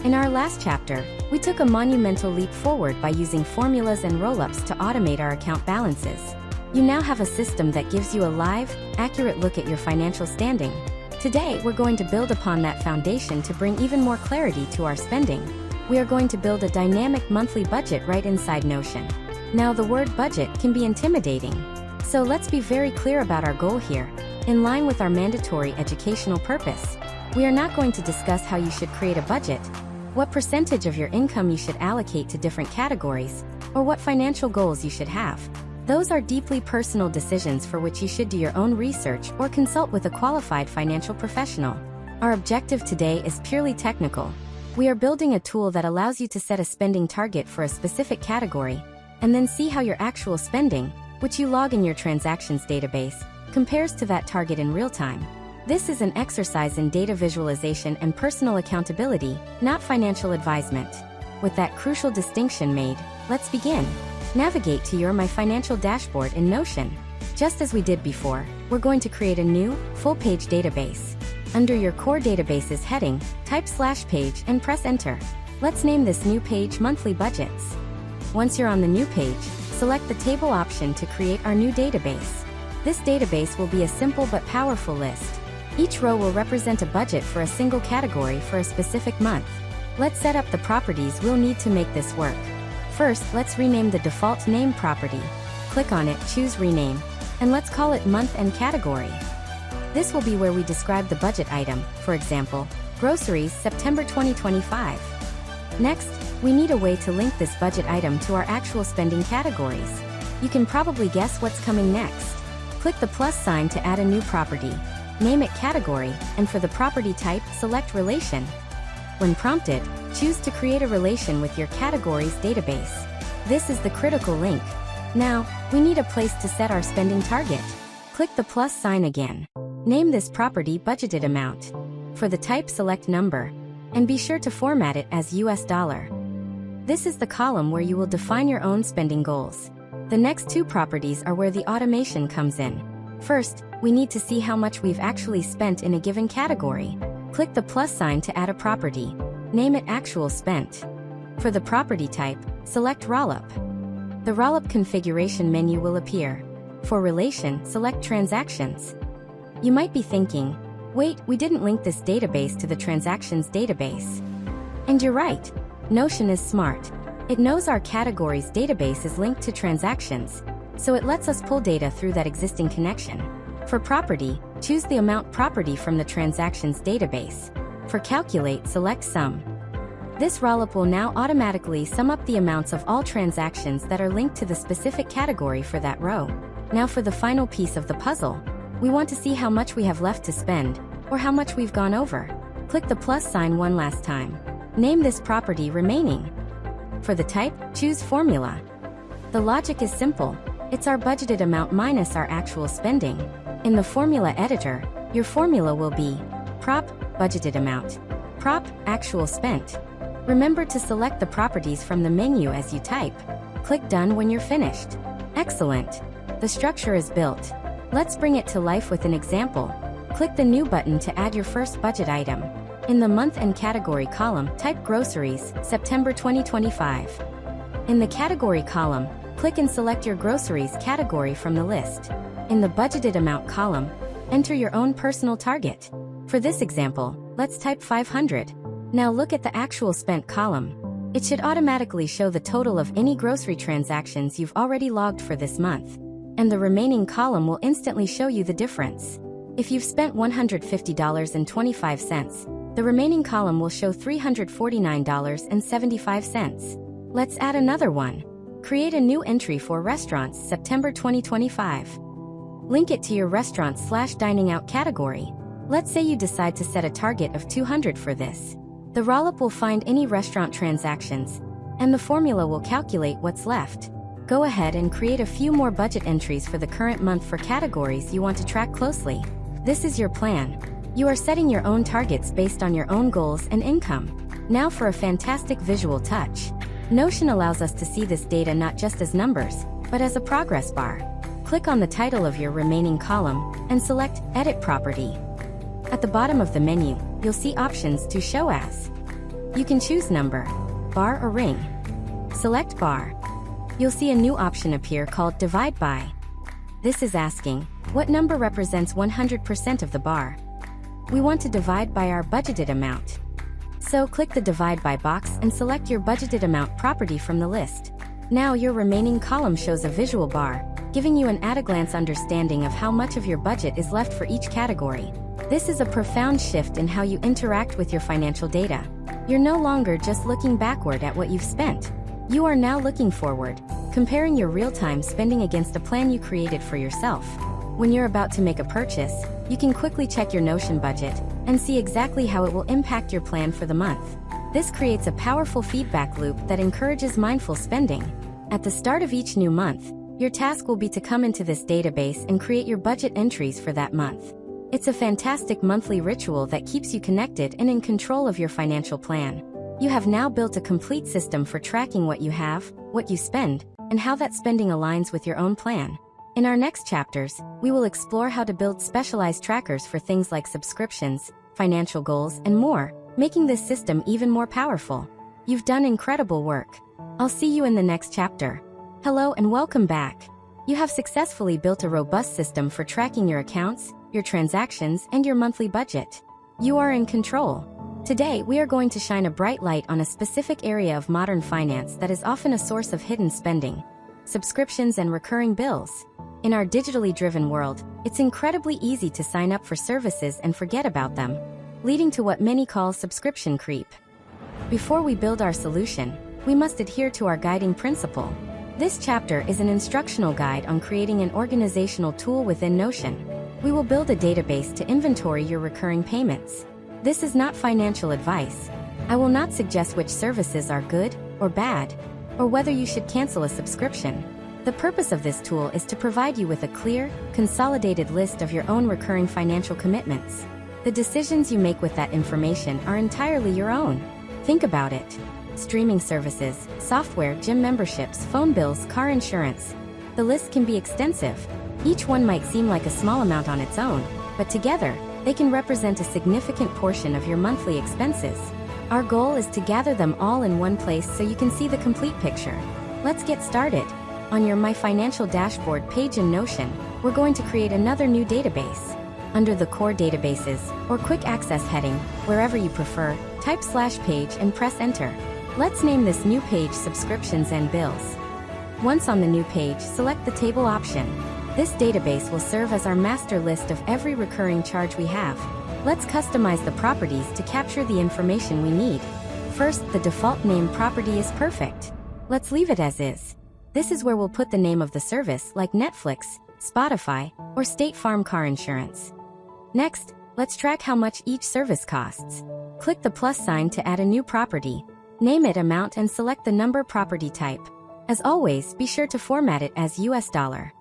Speaker 1: In our last chapter, we took a monumental leap forward by using formulas and roll-ups to automate our account balances. You now have a system that gives you a live, accurate look at your financial standing. Today, we're going to build upon that foundation to bring even more clarity to our spending. We are going to build a dynamic monthly budget right inside Notion. Now, the word budget can be intimidating. So let's be very clear about our goal here. In line with our mandatory educational purpose, we are not going to discuss how you should create a budget, what percentage of your income you should allocate to different categories, or what financial goals you should have. Those are deeply personal decisions for which you should do your own research or consult with a qualified financial professional. Our objective today is purely technical. We are building a tool that allows you to set a spending target for a specific category, and then see how your actual spending, which you log in your transactions database, compares to that target in real time. This is an exercise in data visualization and personal accountability, not financial advisement. With that crucial distinction made, let's begin. Navigate to your My Financial dashboard in Notion. Just as we did before, we're going to create a new, full-page database. Under your Core Databases heading, type /page and press Enter. Let's name this new page Monthly Budgets. Once you're on the new page, select the Table option to create our new database. This database will be a simple but powerful list. Each row will represent a budget for a single category for a specific month. Let's set up the properties we'll need to make this work. First, let's rename the default name property. Click on it, choose Rename, and let's call it Month and Category. This will be where we describe the budget item, for example, Groceries, September 2025. Next, we need a way to link this budget item to our actual spending categories. You can probably guess what's coming next. Click the plus sign to add a new property. Name it Category, and for the property type, select Relation. When prompted, choose to create a relation with your categories database. This is the critical link. Now, we need a place to set our spending target. Click the plus sign again. Name this property Budgeted Amount. For the type, select Number, and be sure to format it as US dollar. This is the column where you will define your own spending goals. The next two properties are where the automation comes in. First, we need to see how much we've actually spent in a given category. Click the plus sign to add a property. Name it Actual Spent. For the property type, select Rollup. The Rollup configuration menu will appear. For Relation, select Transactions. You might be thinking, wait, we didn't link this database to the Transactions database. And you're right. Notion is smart. It knows our categories database is linked to transactions, so it lets us pull data through that existing connection. For Property, choose the amount property from the Transactions database. For Calculate, select Sum. This rollup will now automatically sum up the amounts of all transactions that are linked to the specific category for that row. Now for the final piece of the puzzle. We want to see how much we have left to spend, or how much we've gone over. Click the plus sign one last time. Name this property Remaining. For the type, choose Formula. The logic is simple. It's our budgeted amount minus our actual spending. In the formula editor, your formula will be prop, budgeted amount, prop, actual spent. Remember to select the properties from the menu as you type. Click Done when you're finished. Excellent. The structure is built. Let's bring it to life with an example. Click the New button to add your first budget item. In the Month and Category column, type Groceries, September 2025. In the Category column, click and select your Groceries category from the list. In the Budgeted Amount column, enter your own personal target. For this example, let's type 500. Now look at the Actual Spent column. It should automatically show the total of any grocery transactions you've already logged for this month. And the remaining column will instantly show you the difference. If you've spent $150.25, the remaining column will show $349.75. Let's add another one. Create a new entry for Restaurants, September 2025. Link it to your restaurant/dining out category. Let's say you decide to set a target of 200 for this. The rollup will find any restaurant transactions, and the formula will calculate what's left. Go ahead and create a few more budget entries for the current month for categories you want to track closely. This is your plan. You are setting your own targets based on your own goals and income. Now for a fantastic visual touch. Notion allows us to see this data not just as numbers, but as a progress bar. Click on the title of your remaining column and select Edit Property. At the bottom of the menu, you'll see options to show as. You can choose number, bar or ring. Select bar. You'll see a new option appear called Divide By. This is asking, what number represents 100% of the bar? We want to divide by our budgeted amount. So click the Divide By box and select your budgeted amount property from the list. Now your remaining column shows a visual bar, giving you an at-a-glance understanding of how much of your budget is left for each category. This is a profound shift in how you interact with your financial data. You're no longer just looking backward at what you've spent. You are now looking forward, comparing your real-time spending against a plan you created for yourself. When you're about to make a purchase, you can quickly check your Notion budget and see exactly how it will impact your plan for the month. This creates a powerful feedback loop that encourages mindful spending. At the start of each new month, your task will be to come into this database and create your budget entries for that month. It's a fantastic monthly ritual that keeps you connected and in control of your financial plan. You have now built a complete system for tracking what you have, what you spend, and how that spending aligns with your own plan. In our next chapters, we will explore how to build specialized trackers for things like subscriptions, financial goals, and more, making this system even more powerful. You've done incredible work. I'll see you in the next chapter. Hello and welcome back. You have successfully built a robust system for tracking your accounts, your transactions, and your monthly budget. You are in control. Today, we are going to shine a bright light on a specific area of modern finance that is often a source of hidden spending: subscriptions and recurring bills. In our digitally driven world, it's incredibly easy to sign up for services and forget about them, leading to what many call subscription creep. Before we build our solution, we must adhere to our guiding principle. This chapter is an instructional guide on creating an organizational tool within Notion. We will build a database to inventory your recurring payments. This is not financial advice. I will not suggest which services are good or bad, or whether you should cancel a subscription. The purpose of this tool is to provide you with a clear, consolidated list of your own recurring financial commitments. The decisions you make with that information are entirely your own. Think about it. Streaming services, software, gym memberships, phone bills, car insurance. The list can be extensive. Each one might seem like a small amount on its own, but together, they can represent a significant portion of your monthly expenses. Our goal is to gather them all in one place so you can see the complete picture. Let's get started. On your My Financial Dashboard page in Notion, we're going to create another new database. Under the Core Databases, or Quick Access heading, wherever you prefer, type /page and press Enter. Let's name this new page Subscriptions and Bills. Once on the new page, select the Table option. This database will serve as our master list of every recurring charge we have. Let's customize the properties to capture the information we need. First, the default name property is perfect. Let's leave it as is. This is where we'll put the name of the service, like Netflix, Spotify, or State Farm car insurance. Next, let's track how much each service costs. Click the plus sign to add a new property. Name it amount and select the number property type. As always, be sure to format it as US dollar.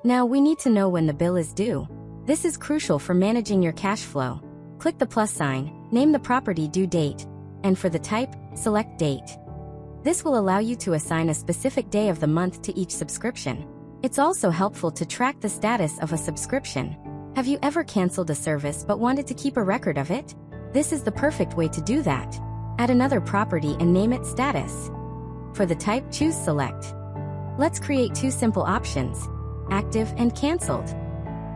Speaker 1: Now we need to know when the bill is due. This is crucial for managing your cash flow. Click the plus sign, name the property due date, and for the type, select date. This will allow you to assign a specific day of the month to each subscription. It's also helpful to track the status of a subscription. Have you ever canceled a service but wanted to keep a record of it? This is the perfect way to do that. Add another property and name it status. For the type, choose select. Let's create two simple options: active and canceled.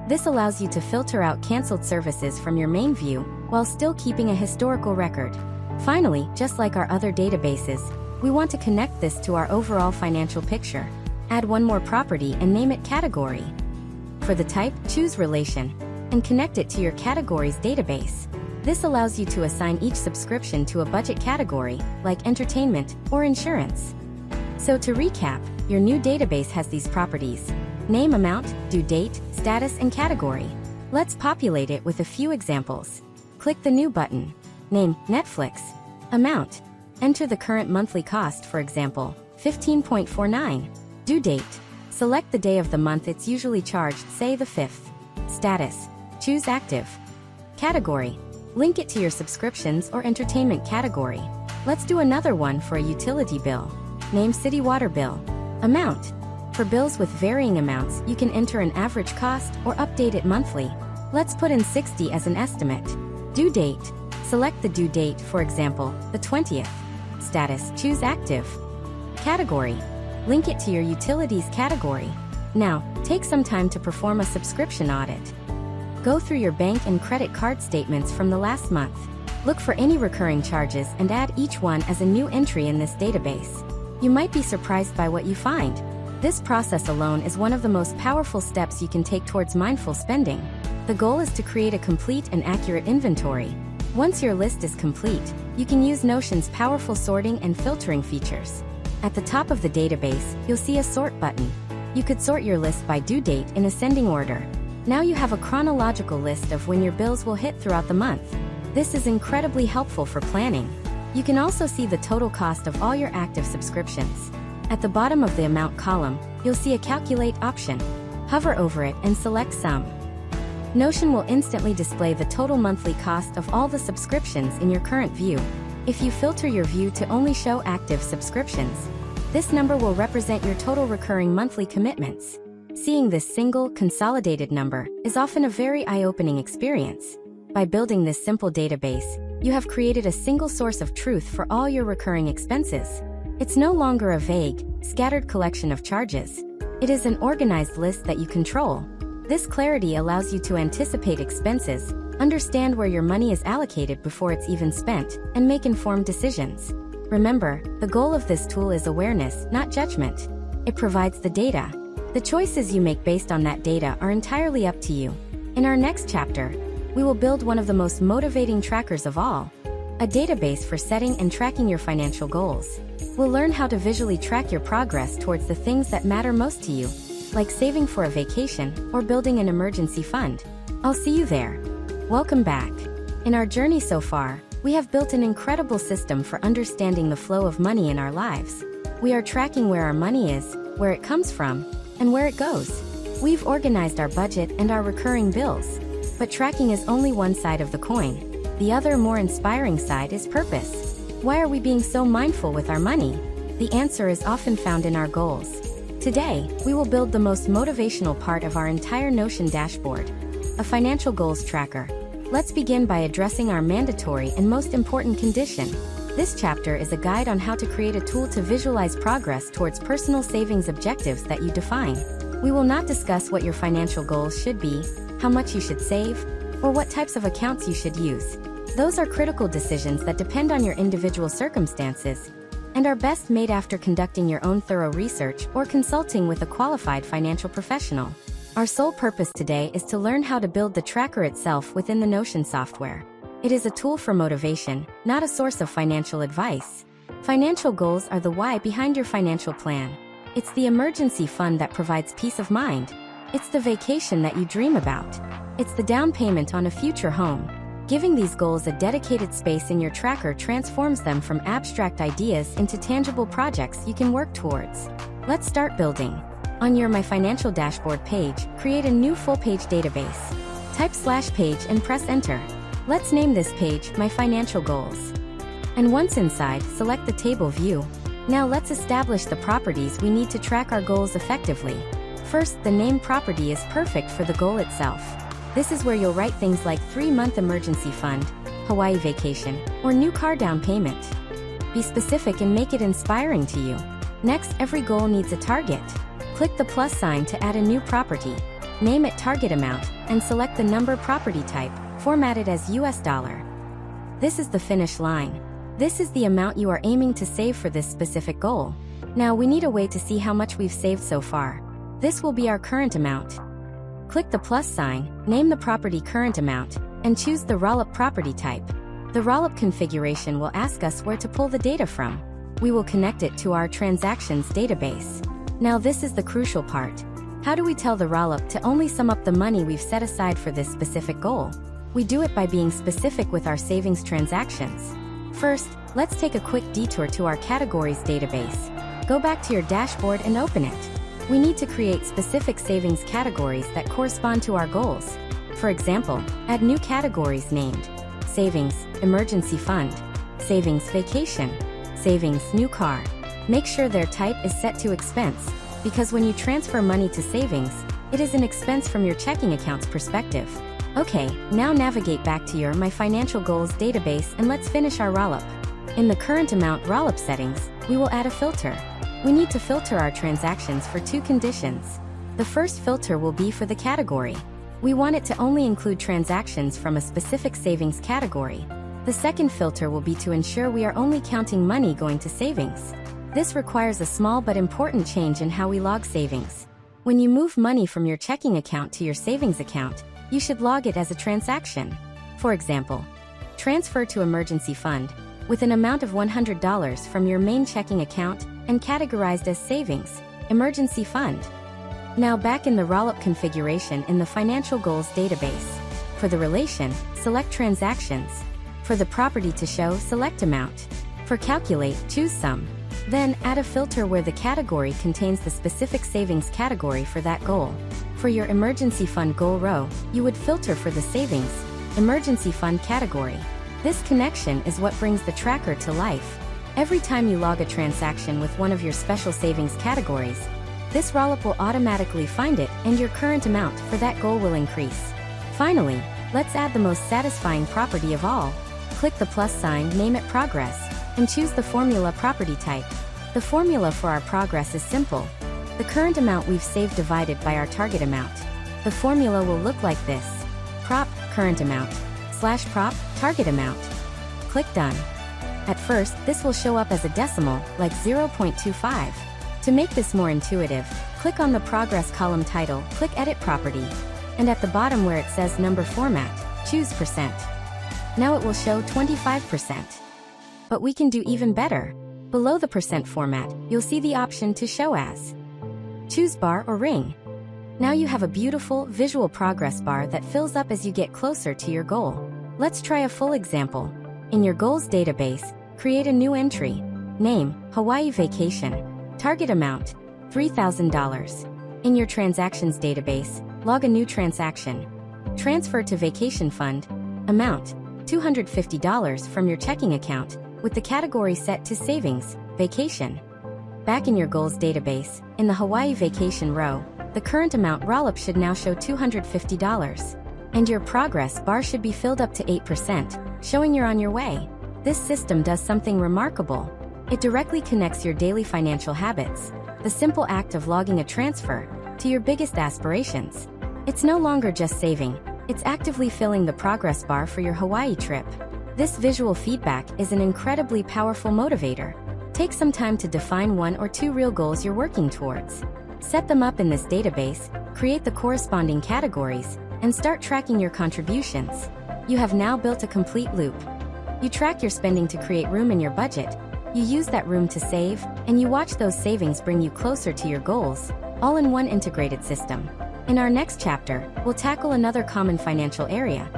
Speaker 1: This allows you to filter out canceled services from your main view while still keeping a historical record. Finally, just like our other databases, we want to connect this to our overall financial picture. Add one more property and name it category. For the type, choose relation and connect it to your categories database. This allows you to assign each subscription to a budget category, like entertainment or insurance. So to recap, your new database has these properties: Name, amount, due date, status, and category. Let's populate it with a few examples. Click the New button. Name, Netflix. Amount. Enter the current monthly cost, for example, $15.49. Due date. Select the day of the month it's usually charged, say the 5th. Status. Choose active. Category. Link it to your subscriptions or entertainment category. Let's do another one for a utility bill. Name, city water bill. Amount. For bills with varying amounts, you can enter an average cost or update it monthly. Let's put in 60 as an estimate. Due date. Select the due date, for example, the 20th. Status. Choose active. Category. Link it to your utilities category. Now, take some time to perform a subscription audit. Go through your bank and credit card statements from the last month. Look for any recurring charges and add each one as a new entry in this database. You might be surprised by what you find. This process alone is one of the most powerful steps you can take towards mindful spending. The goal is to create a complete and accurate inventory. Once your list is complete, you can use Notion's powerful sorting and filtering features. At the top of the database, you'll see a Sort button. You could sort your list by due date in ascending order. Now you have a chronological list of when your bills will hit throughout the month. This is incredibly helpful for planning. You can also see the total cost of all your active subscriptions. At the bottom of the Amount column, you'll see a Calculate option. Hover over it and select Sum. Notion will instantly display the total monthly cost of all the subscriptions in your current view. If you filter your view to only show active subscriptions, this number will represent your total recurring monthly commitments. Seeing this single, consolidated number is often a very eye-opening experience. By building this simple database, you have created a single source of truth for all your recurring expenses. It's no longer a vague, scattered collection of charges. It is an organized list that you control. This clarity allows you to anticipate expenses, understand where your money is allocated before it's even spent, and make informed decisions. Remember, the goal of this tool is awareness, not judgment. It provides the data. The choices you make based on that data are entirely up to you. In our next chapter, we will build one of the most motivating trackers of all, a database for setting and tracking your financial goals. We'll learn how to visually track your progress towards the things that matter most to you, like saving for a vacation or building an emergency fund. I'll see you there. Welcome back. In our journey so far, we have built an incredible system for understanding the flow of money in our lives. We are tracking where our money is, where it comes from, and where it goes. We've organized our budget and our recurring bills. But tracking is only one side of the coin. The other, more inspiring side is purpose. Why are we being so mindful with our money? The answer is often found in our goals. Today, we will build the most motivational part of our entire Notion dashboard, a financial goals tracker. Let's begin by addressing our mandatory and most important condition. This chapter is a guide on how to create a tool to visualize progress towards personal savings objectives that you define. We will not discuss what your financial goals should be, how much you should save, or what types of accounts you should use. Those are critical decisions that depend on your individual circumstances and are best made after conducting your own thorough research or consulting with a qualified financial professional. Our sole purpose today is to learn how to build the tracker itself within the Notion software. It is a tool for motivation, not a source of financial advice. Financial goals are the why behind your financial plan. It's the emergency fund that provides peace of mind. It's the vacation that you dream about. It's the down payment on a future home. Giving these goals a dedicated space in your tracker transforms them from abstract ideas into tangible projects you can work towards. Let's start building. On your My Financial Dashboard page, create a new full-page database. Type /page and press Enter. Let's name this page My Financial Goals. And once inside, select the table view. Now let's establish the properties we need to track our goals effectively. First, the name property is perfect for the goal itself. This is where you'll write things like 3-month emergency fund, Hawaii vacation, or new car down payment. Be specific and make it inspiring to you. Next, every goal needs a target. Click the plus sign to add a new property. Name it target amount, and select the number property type, formatted as US dollar. This is the finish line. This is the amount you are aiming to save for this specific goal. Now we need a way to see how much we've saved so far. This will be our current amount. Click the plus sign, name the property current amount, and choose the rollup property type. The rollup configuration will ask us where to pull the data from. We will connect it to our transactions database. Now this is the crucial part. How do we tell the roll-up to only sum up the money we've set aside for this specific goal? We do it by being specific with our savings transactions. First, let's take a quick detour to our categories database. Go back to your dashboard and open it. We need to create specific savings categories that correspond to our goals. For example, add new categories named Savings, Emergency Fund, Savings Vacation, Savings New Car. Make sure their type is set to expense, because when you transfer money to savings, it is an expense from your checking account's perspective. Okay, now navigate back to your My Financial Goals database and let's finish our roll-up. In the current amount roll-up settings, we will add a filter. We need to filter our transactions for two conditions. The first filter will be for the category. We want it to only include transactions from a specific savings category. The second filter will be to ensure we are only counting money going to savings. This requires a small but important change in how we log savings. When you move money from your checking account to your savings account, you should log it as a transaction. For example, transfer to emergency fund with an amount of $100 from your main checking account and categorized as savings, emergency fund. Now back in the roll-up configuration in the Financial Goals database. For the relation, select Transactions. For the property to show, select Amount. For Calculate, choose Sum. Then, add a filter where the category contains the specific savings category for that goal. For your emergency fund goal row, you would filter for the savings, emergency fund category. This connection is what brings the tracker to life. Every time you log a transaction with one of your special savings categories, this roll-up will automatically find it and your current amount for that goal will increase. Finally, let's add the most satisfying property of all. Click the plus sign, name it Progress, and choose the formula property type. The formula for our progress is simple. The current amount we've saved divided by our target amount. The formula will look like this. Prop, current amount, / prop, target amount. Click Done. At first, this will show up as a decimal, like 0.25. To make this more intuitive, click on the Progress column title, click Edit Property. And at the bottom where it says Number Format, choose %. Now it will show 25%. But we can do even better. Below the % format, you'll see the option to show as. Choose bar or ring. Now you have a beautiful, visual progress bar that fills up as you get closer to your goal. Let's try a full example. In your Goals database, create a new entry. Name, Hawaii Vacation. Target amount, $3,000. In your Transactions database, log a new transaction. Transfer to Vacation Fund. Amount, $250 from your checking account, with the category set to Savings, Vacation. Back in your Goals database, in the Hawaii Vacation row, the current amount roll-up should now show $250. And your progress bar should be filled up to 8%, showing you're on your way. This system does something remarkable. It directly connects your daily financial habits, the simple act of logging a transfer, to your biggest aspirations. It's no longer just saving, it's actively filling the progress bar for your Hawaii trip. This visual feedback is an incredibly powerful motivator. Take some time to define 1 or 2 real goals you're working towards. Set them up in this database, create the corresponding categories, and start tracking your contributions. You have now built a complete loop. You track your spending to create room in your budget, you use that room to save, and you watch those savings bring you closer to your goals, all in one integrated system. In our next chapter, we'll tackle another common financial area,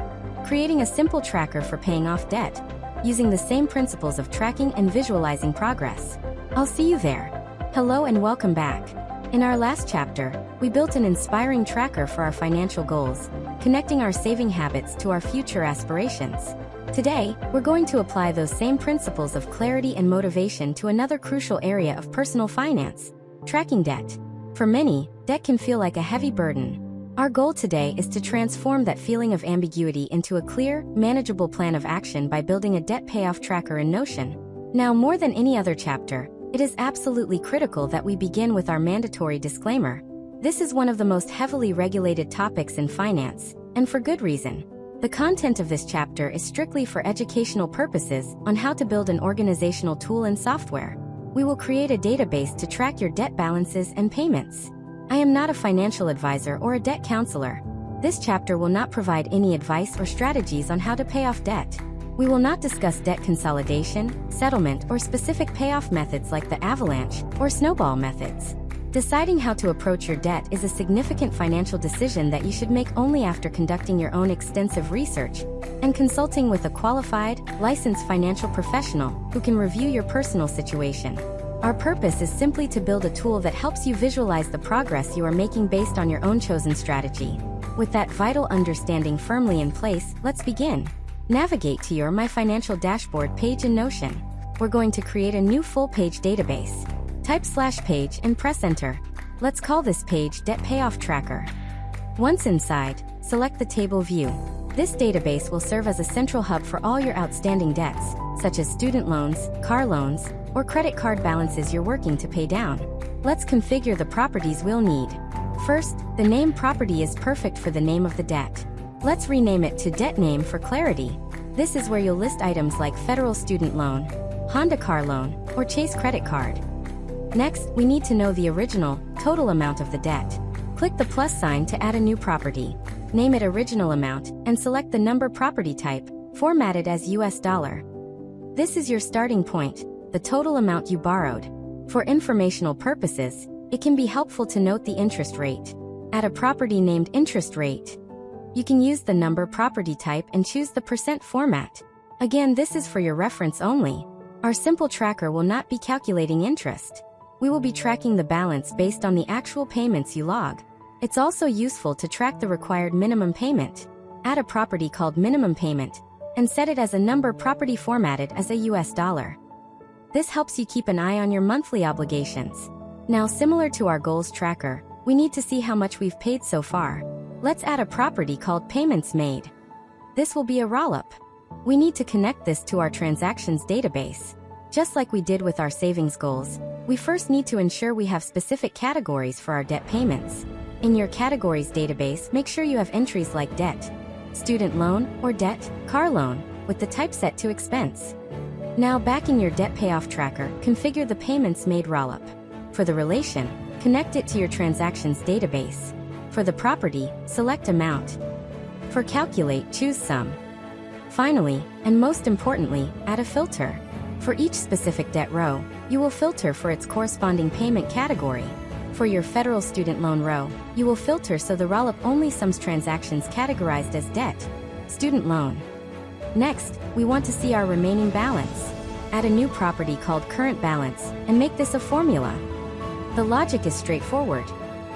Speaker 1: creating a simple tracker for paying off debt, using the same principles of tracking and visualizing progress. I'll see you there. Hello and welcome back. In our last chapter, we built an inspiring tracker for our financial goals, connecting our saving habits to our future aspirations. Today, we're going to apply those same principles of clarity and motivation to another crucial area of personal finance, tracking debt. For many, debt can feel like a heavy burden. Our goal today is to transform that feeling of ambiguity into a clear, manageable plan of action by building a debt payoff tracker in Notion. Now, more than any other chapter, it is absolutely critical that we begin with our mandatory disclaimer. This is one of the most heavily regulated topics in finance, and for good reason. The content of this chapter is strictly for educational purposes on how to build an organizational tool and software. We will create a database to track your debt balances and payments. I am not a financial advisor or a debt counselor. This chapter will not provide any advice or strategies on how to pay off debt. We will not discuss debt consolidation, settlement, or specific payoff methods like the avalanche or snowball methods. Deciding how to approach your debt is a significant financial decision that you should make only after conducting your own extensive research and consulting with a qualified, licensed financial professional who can review your personal situation. Our purpose is simply to build a tool that helps you visualize the progress you are making based on your own chosen strategy. With that vital understanding firmly in place, let's begin. Navigate to your My Financial Dashboard page in Notion. We're going to create a new full-page database. Type /page and press enter. Let's call this page Debt Payoff Tracker. Once inside, select the table view. This database will serve as a central hub for all your outstanding debts, such as student loans, car loans, or credit card balances you're working to pay down. Let's configure the properties we'll need. First, the name property is perfect for the name of the debt. Let's rename it to Debt Name for clarity. This is where you'll list items like Federal Student Loan, Honda Car Loan, or Chase Credit Card. Next, we need to know the original, total amount of the debt. Click the plus sign to add a new property. Name it Original Amount, and select the number property type, formatted as US dollar. This is your starting point, the total amount you borrowed. For informational purposes, it can be helpful to note the interest rate. Add a property named Interest Rate. You can use the number property type and choose the % format. Again, this is for your reference only. Our simple tracker will not be calculating interest. We will be tracking the balance based on the actual payments you log. It's also useful to track the required minimum payment. Add a property called Minimum Payment, and set it as a number property formatted as a US dollar. This helps you keep an eye on your monthly obligations. Now, similar to our goals tracker, we need to see how much we've paid so far. Let's add a property called Payments Made. This will be a roll-up. We need to connect this to our transactions database. Just like we did with our savings goals, we first need to ensure we have specific categories for our debt payments. In your categories database, make sure you have entries like debt, student loan, or debt, car loan, with the type set to expense. Now, back in your debt payoff tracker, configure the Payments Made rollup. For the relation, connect it to your transactions database. For the property, select amount. For calculate, choose sum. Finally, and most importantly, add a filter. For each specific debt row, you will filter for its corresponding payment category. For your federal student loan row, you will filter so the rollup only sums transactions categorized as debt, student loan. Next, we want to see our remaining balance. Add a new property called Current Balance, and make this a formula. The logic is straightforward.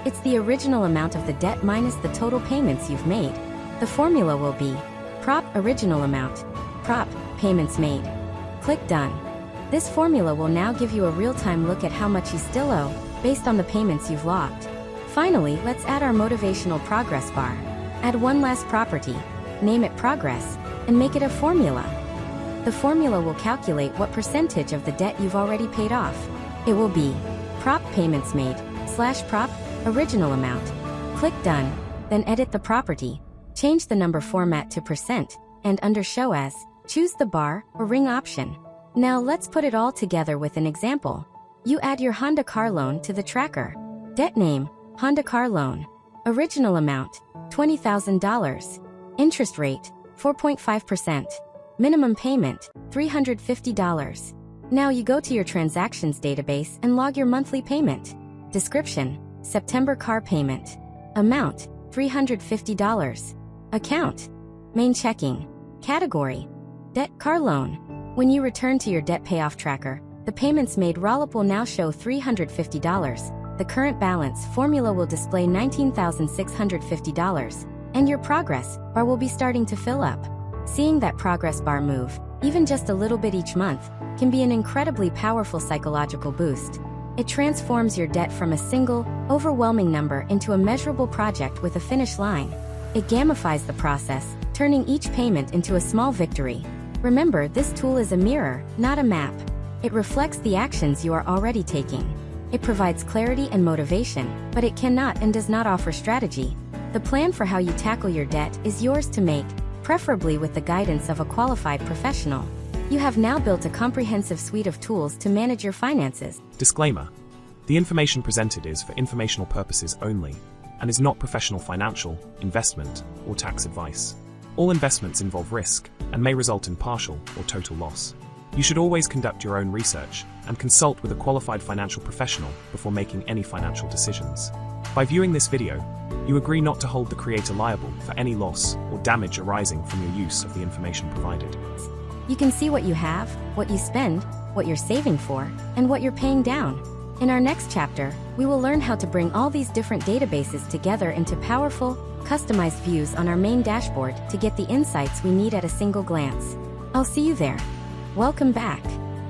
Speaker 1: It's the original amount of the debt minus the total payments you've made. The formula will be Prop Original Amount, Prop Payments Made. Click Done. This formula will now give you a real-time look at how much you still owe, based on the payments you've logged. Finally, let's add our motivational progress bar. Add one last property, name it Progress, and make it a formula. The formula will calculate what percentage of the debt you've already paid off. It will be Prop Payments Made / Prop Original Amount. Click Done, then edit the property. Change the number format to %, and under Show As, choose the bar or ring option. Now let's put it all together with an example. You add your Honda Car Loan to the tracker. Debt name, Honda Car Loan. Original amount, $20,000. Interest rate, 4.5%. Minimum payment, $350. Now you go to your transactions database and log your monthly payment. Description, September car payment. Amount, $350. Account, main checking. Category, debt car loan. When you return to your debt payoff tracker, the Payments Made rollup will now show $350. The current balance formula will display $19,650, and your progress bar will be starting to fill up. Seeing that progress bar move, even just a little bit each month, can be an incredibly powerful psychological boost. It transforms your debt from a single, overwhelming number into a measurable project with a finish line. It gamifies the process, turning each payment into a small victory. Remember, this tool is a mirror, not a map. It reflects the actions you are already taking. It provides clarity and motivation, but it cannot and does not offer strategy. The plan for how you tackle your debt is yours to make, preferably with the guidance of a qualified professional. You have now built a comprehensive suite of tools to manage your finances.
Speaker 2: Disclaimer: the information presented is for informational purposes only and is not professional financial, investment, or tax advice. All investments involve risk and may result in partial or total loss. You should always conduct your own research and consult with a qualified financial professional before making any financial decisions. By viewing this video, you agree not to hold the creator liable for any loss or damage arising from your use of the information provided.
Speaker 1: You can see what you have, what you spend, what you're saving for, and what you're paying down. In our next chapter, we will learn how to bring all these different databases together into powerful, customized views on our main dashboard to get the insights we need at a single glance. I'll see you there. Welcome back.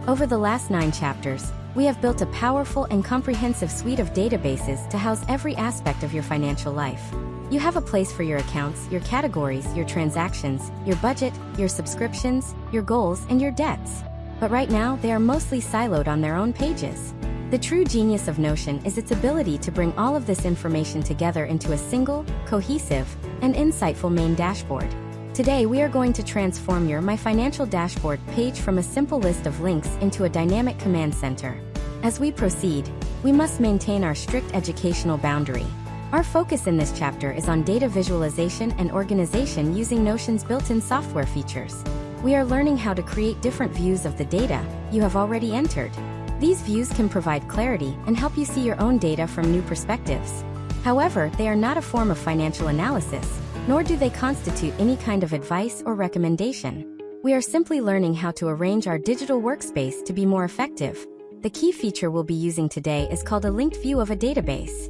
Speaker 1: Over the last 9 chapters, we have built a powerful and comprehensive suite of databases to house every aspect of your financial life. You have a place for your accounts, your categories, your transactions, your budget, your subscriptions, your goals, and your debts. But right now, they are mostly siloed on their own pages. The true genius of Notion is its ability to bring all of this information together into a single, cohesive, and insightful main dashboard. Today we are going to transform your My Financial Dashboard page from a simple list of links into a dynamic command center. As we proceed, we must maintain our strict educational boundary. Our focus in this chapter is on data visualization and organization using Notion's built-in software features. We are learning how to create different views of the data you have already entered. These views can provide clarity and help you see your own data from new perspectives. However, they are not a form of financial analysis, nor do they constitute any kind of advice or recommendation. We are simply learning how to arrange our digital workspace to be more effective. The key feature we'll be using today is called a linked view of a database.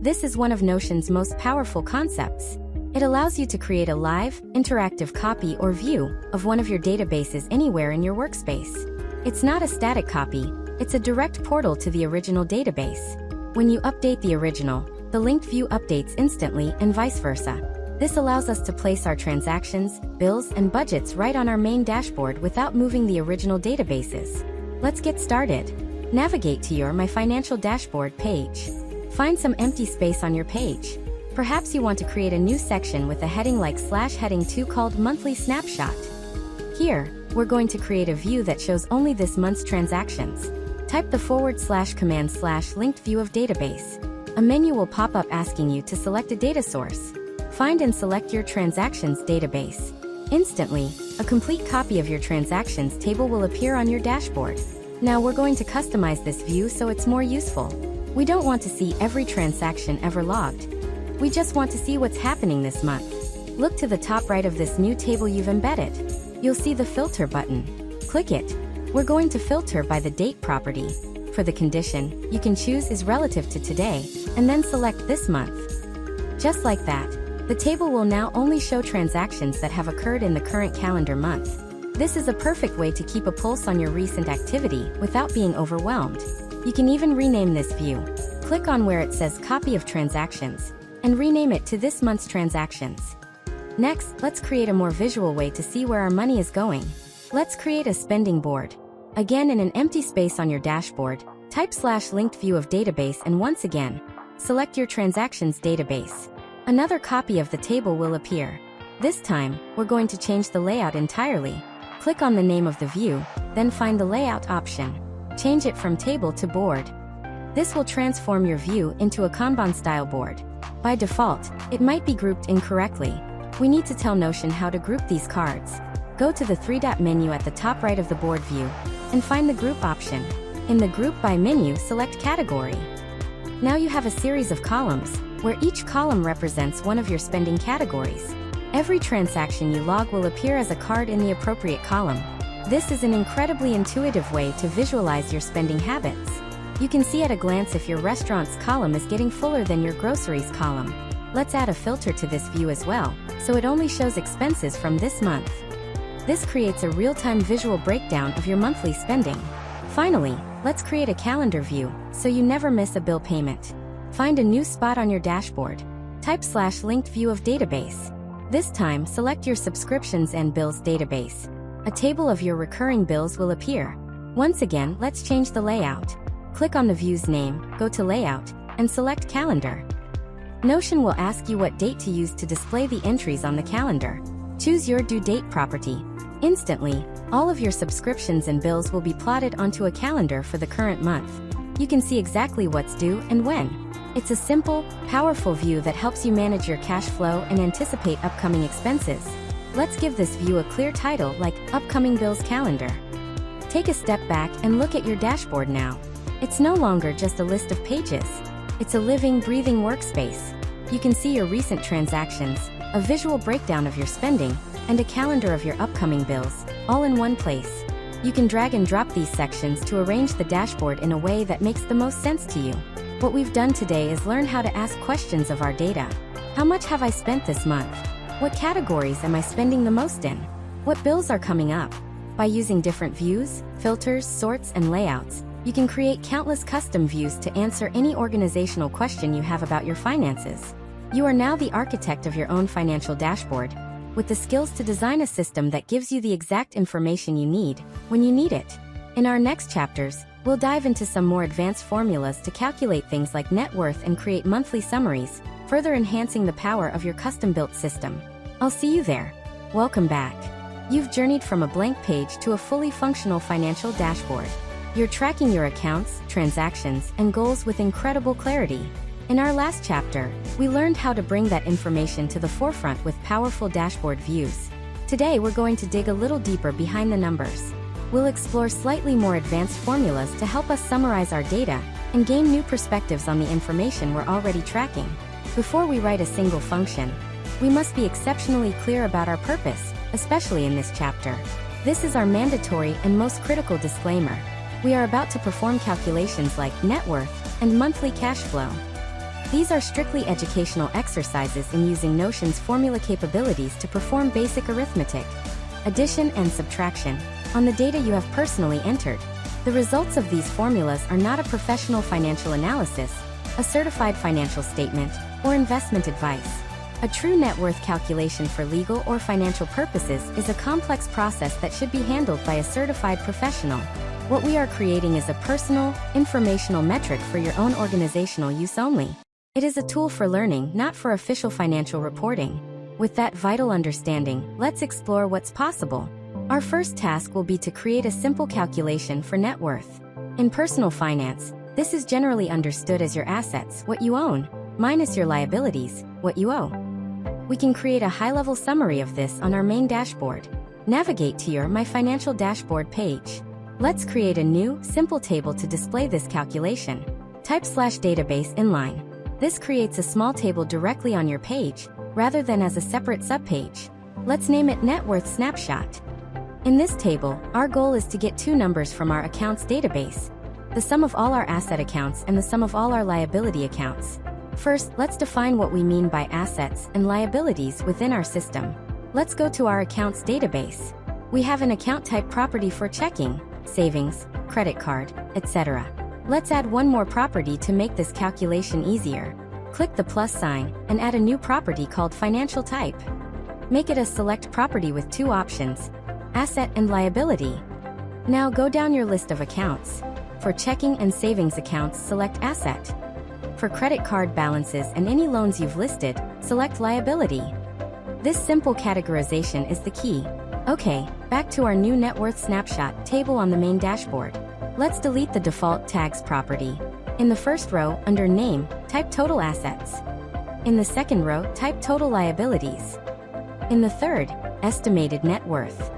Speaker 1: This is one of Notion's most powerful concepts. It allows you to create a live, interactive copy or view of one of your databases anywhere in your workspace. It's not a static copy, it's a direct portal to the original database. When you update the original, the linked view updates instantly and vice versa. This allows us to place our transactions, bills, and budgets right on our main dashboard without moving the original databases. Let's get started. Navigate to your My Financial Dashboard page. Find some empty space on your page. Perhaps you want to create a new section with a heading like /heading 2 called Monthly Snapshot. Here, we're going to create a view that shows only this month's transactions. Type the /command/ linked view of database. A menu will pop up asking you to select a data source. Find and select your transactions database. Instantly, a complete copy of your transactions table will appear on your dashboard. Now we're going to customize this view so it's more useful. We don't want to see every transaction ever logged. We just want to see what's happening this month. Look to the top right of this new table you've embedded. You'll see the filter button. Click it. We're going to filter by the date property. For the condition, you can choose is relative to today, and then select this month. Just like that, the table will now only show transactions that have occurred in the current calendar month. This is a perfect way to keep a pulse on your recent activity without being overwhelmed. You can even rename this view. Click on where it says Copy of Transactions, and rename it to this month's transactions. Next, let's create a more visual way to see where our money is going. Let's create a spending board. Again, in an empty space on your dashboard, type /linked view of database and once again, select your transactions database. Another copy of the table will appear. This time, we're going to change the layout entirely. Click on the name of the view, then find the layout option. Change it from table to board. This will transform your view into a Kanban-style board. By default, it might be grouped incorrectly. We need to tell Notion how to group these cards. Go to the 3-dot menu at the top right of the board view, and find the Group option. In the Group By menu, select Category. Now you have a series of columns, where each column represents one of your spending categories. Every transaction you log will appear as a card in the appropriate column. This is an incredibly intuitive way to visualize your spending habits. You can see at a glance if your restaurant's column is getting fuller than your groceries column. Let's add a filter to this view as well, so it only shows expenses from this month. This creates a real-time visual breakdown of your monthly spending. Finally, let's create a calendar view, so you never miss a bill payment. Find a new spot on your dashboard. Type /linked view of database. This time, select your subscriptions and bills database. A table of your recurring bills will appear. Once again, let's change the layout. Click on the view's name, go to Layout, and select Calendar. Notion will ask you what date to use to display the entries on the calendar. Choose your due date property. Instantly, all of your subscriptions and bills will be plotted onto a calendar for the current month. You can see exactly what's due and when. It's a simple, powerful view that helps you manage your cash flow and anticipate upcoming expenses. Let's give this view a clear title like Upcoming Bills Calendar. Take a step back and look at your dashboard now. It's no longer just a list of pages. It's a living, breathing workspace. You can see your recent transactions, a visual breakdown of your spending, and a calendar of your upcoming bills, all in one place. You can drag and drop these sections to arrange the dashboard in a way that makes the most sense to you. What we've done today is learn how to ask questions of our data. How much have I spent this month? What categories am I spending the most in? What bills are coming up? By using different views, filters, sorts, and layouts, you can create countless custom views to answer any organizational question you have about your finances. You are now the architect of your own financial dashboard, with the skills to design a system that gives you the exact information you need, when you need it. In our next chapters, we'll dive into some more advanced formulas to calculate things like net worth and create monthly summaries, further enhancing the power of your custom-built system. I'll see you there. Welcome back. You've journeyed from a blank page to a fully functional financial dashboard. You're tracking your accounts, transactions, and goals with incredible clarity. In our last chapter, we learned how to bring that information to the forefront with powerful dashboard views. Today we're going to dig a little deeper behind the numbers. We'll explore slightly more advanced formulas to help us summarize our data and gain new perspectives on the information we're already tracking. Before we write a single function, we must be exceptionally clear about our purpose, especially in this chapter. This is our mandatory and most critical disclaimer. We are about to perform calculations like net worth and monthly cash flow. These are strictly educational exercises in using Notion's formula capabilities to perform basic arithmetic, addition and subtraction, on the data you have personally entered. The results of these formulas are not a professional financial analysis, a certified financial statement, or investment advice. A true net worth calculation for legal or financial purposes is a complex process that should be handled by a certified professional. What we are creating is a personal, informational metric for your own organizational use only. It is a tool for learning, not for official financial reporting. With that vital understanding, let's explore what's possible. Our first task will be to create a simple calculation for net worth. In personal finance, this is generally understood as your assets, what you own, minus your liabilities, what you owe. We can create a high-level summary of this on our main dashboard. Navigate to your My Financial Dashboard page. Let's create a new, simple table to display this calculation. Type /database inline. This creates a small table directly on your page, rather than as a separate subpage. Let's name it Net Worth Snapshot. In this table, our goal is to get two numbers from our accounts database: the sum of all our asset accounts and the sum of all our liability accounts. First, let's define what we mean by assets and liabilities within our system. Let's go to our accounts database. We have an account type property for checking, savings, credit card, etc. Let's add one more property to make this calculation easier. Click the plus sign and add a new property called financial type. Make it a select property with two options: asset and liability. Now go down your list of accounts. For checking and savings accounts, select asset. For credit card balances and any loans you've listed, select liability. This simple categorization is the key. Okay, back to our new net worth snapshot table on the main dashboard. Let's delete the default tags property. In the first row, under name, type total assets. In the second row, type total liabilities. In the third, estimated net worth.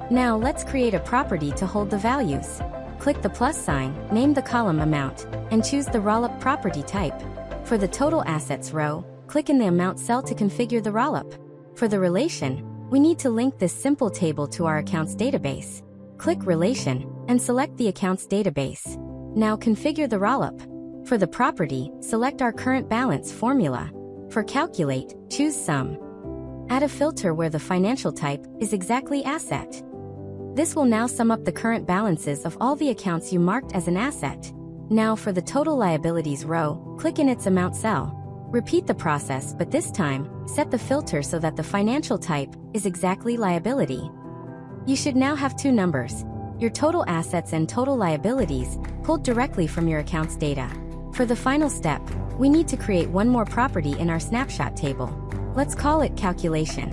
Speaker 1: Now let's create a property to hold the values. Click the plus sign, name the column amount, and choose the rollup property type. For the total assets row, click in the amount cell to configure the rollup. For the relation, we need to link this simple table to our accounts database. Click Relation, and select the accounts database. Now configure the rollup. For the property, select our current balance formula. For Calculate, choose Sum. Add a filter where the financial type is exactly asset. This will now sum up the current balances of all the accounts you marked as an asset. Now for the total liabilities row, click in its amount cell. Repeat the process, but this time, set the filter so that the financial type is exactly liability. You should now have two numbers: your total assets and total liabilities, pulled directly from your accounts data. For the final step, we need to create one more property in our snapshot table. Let's call it Calculation.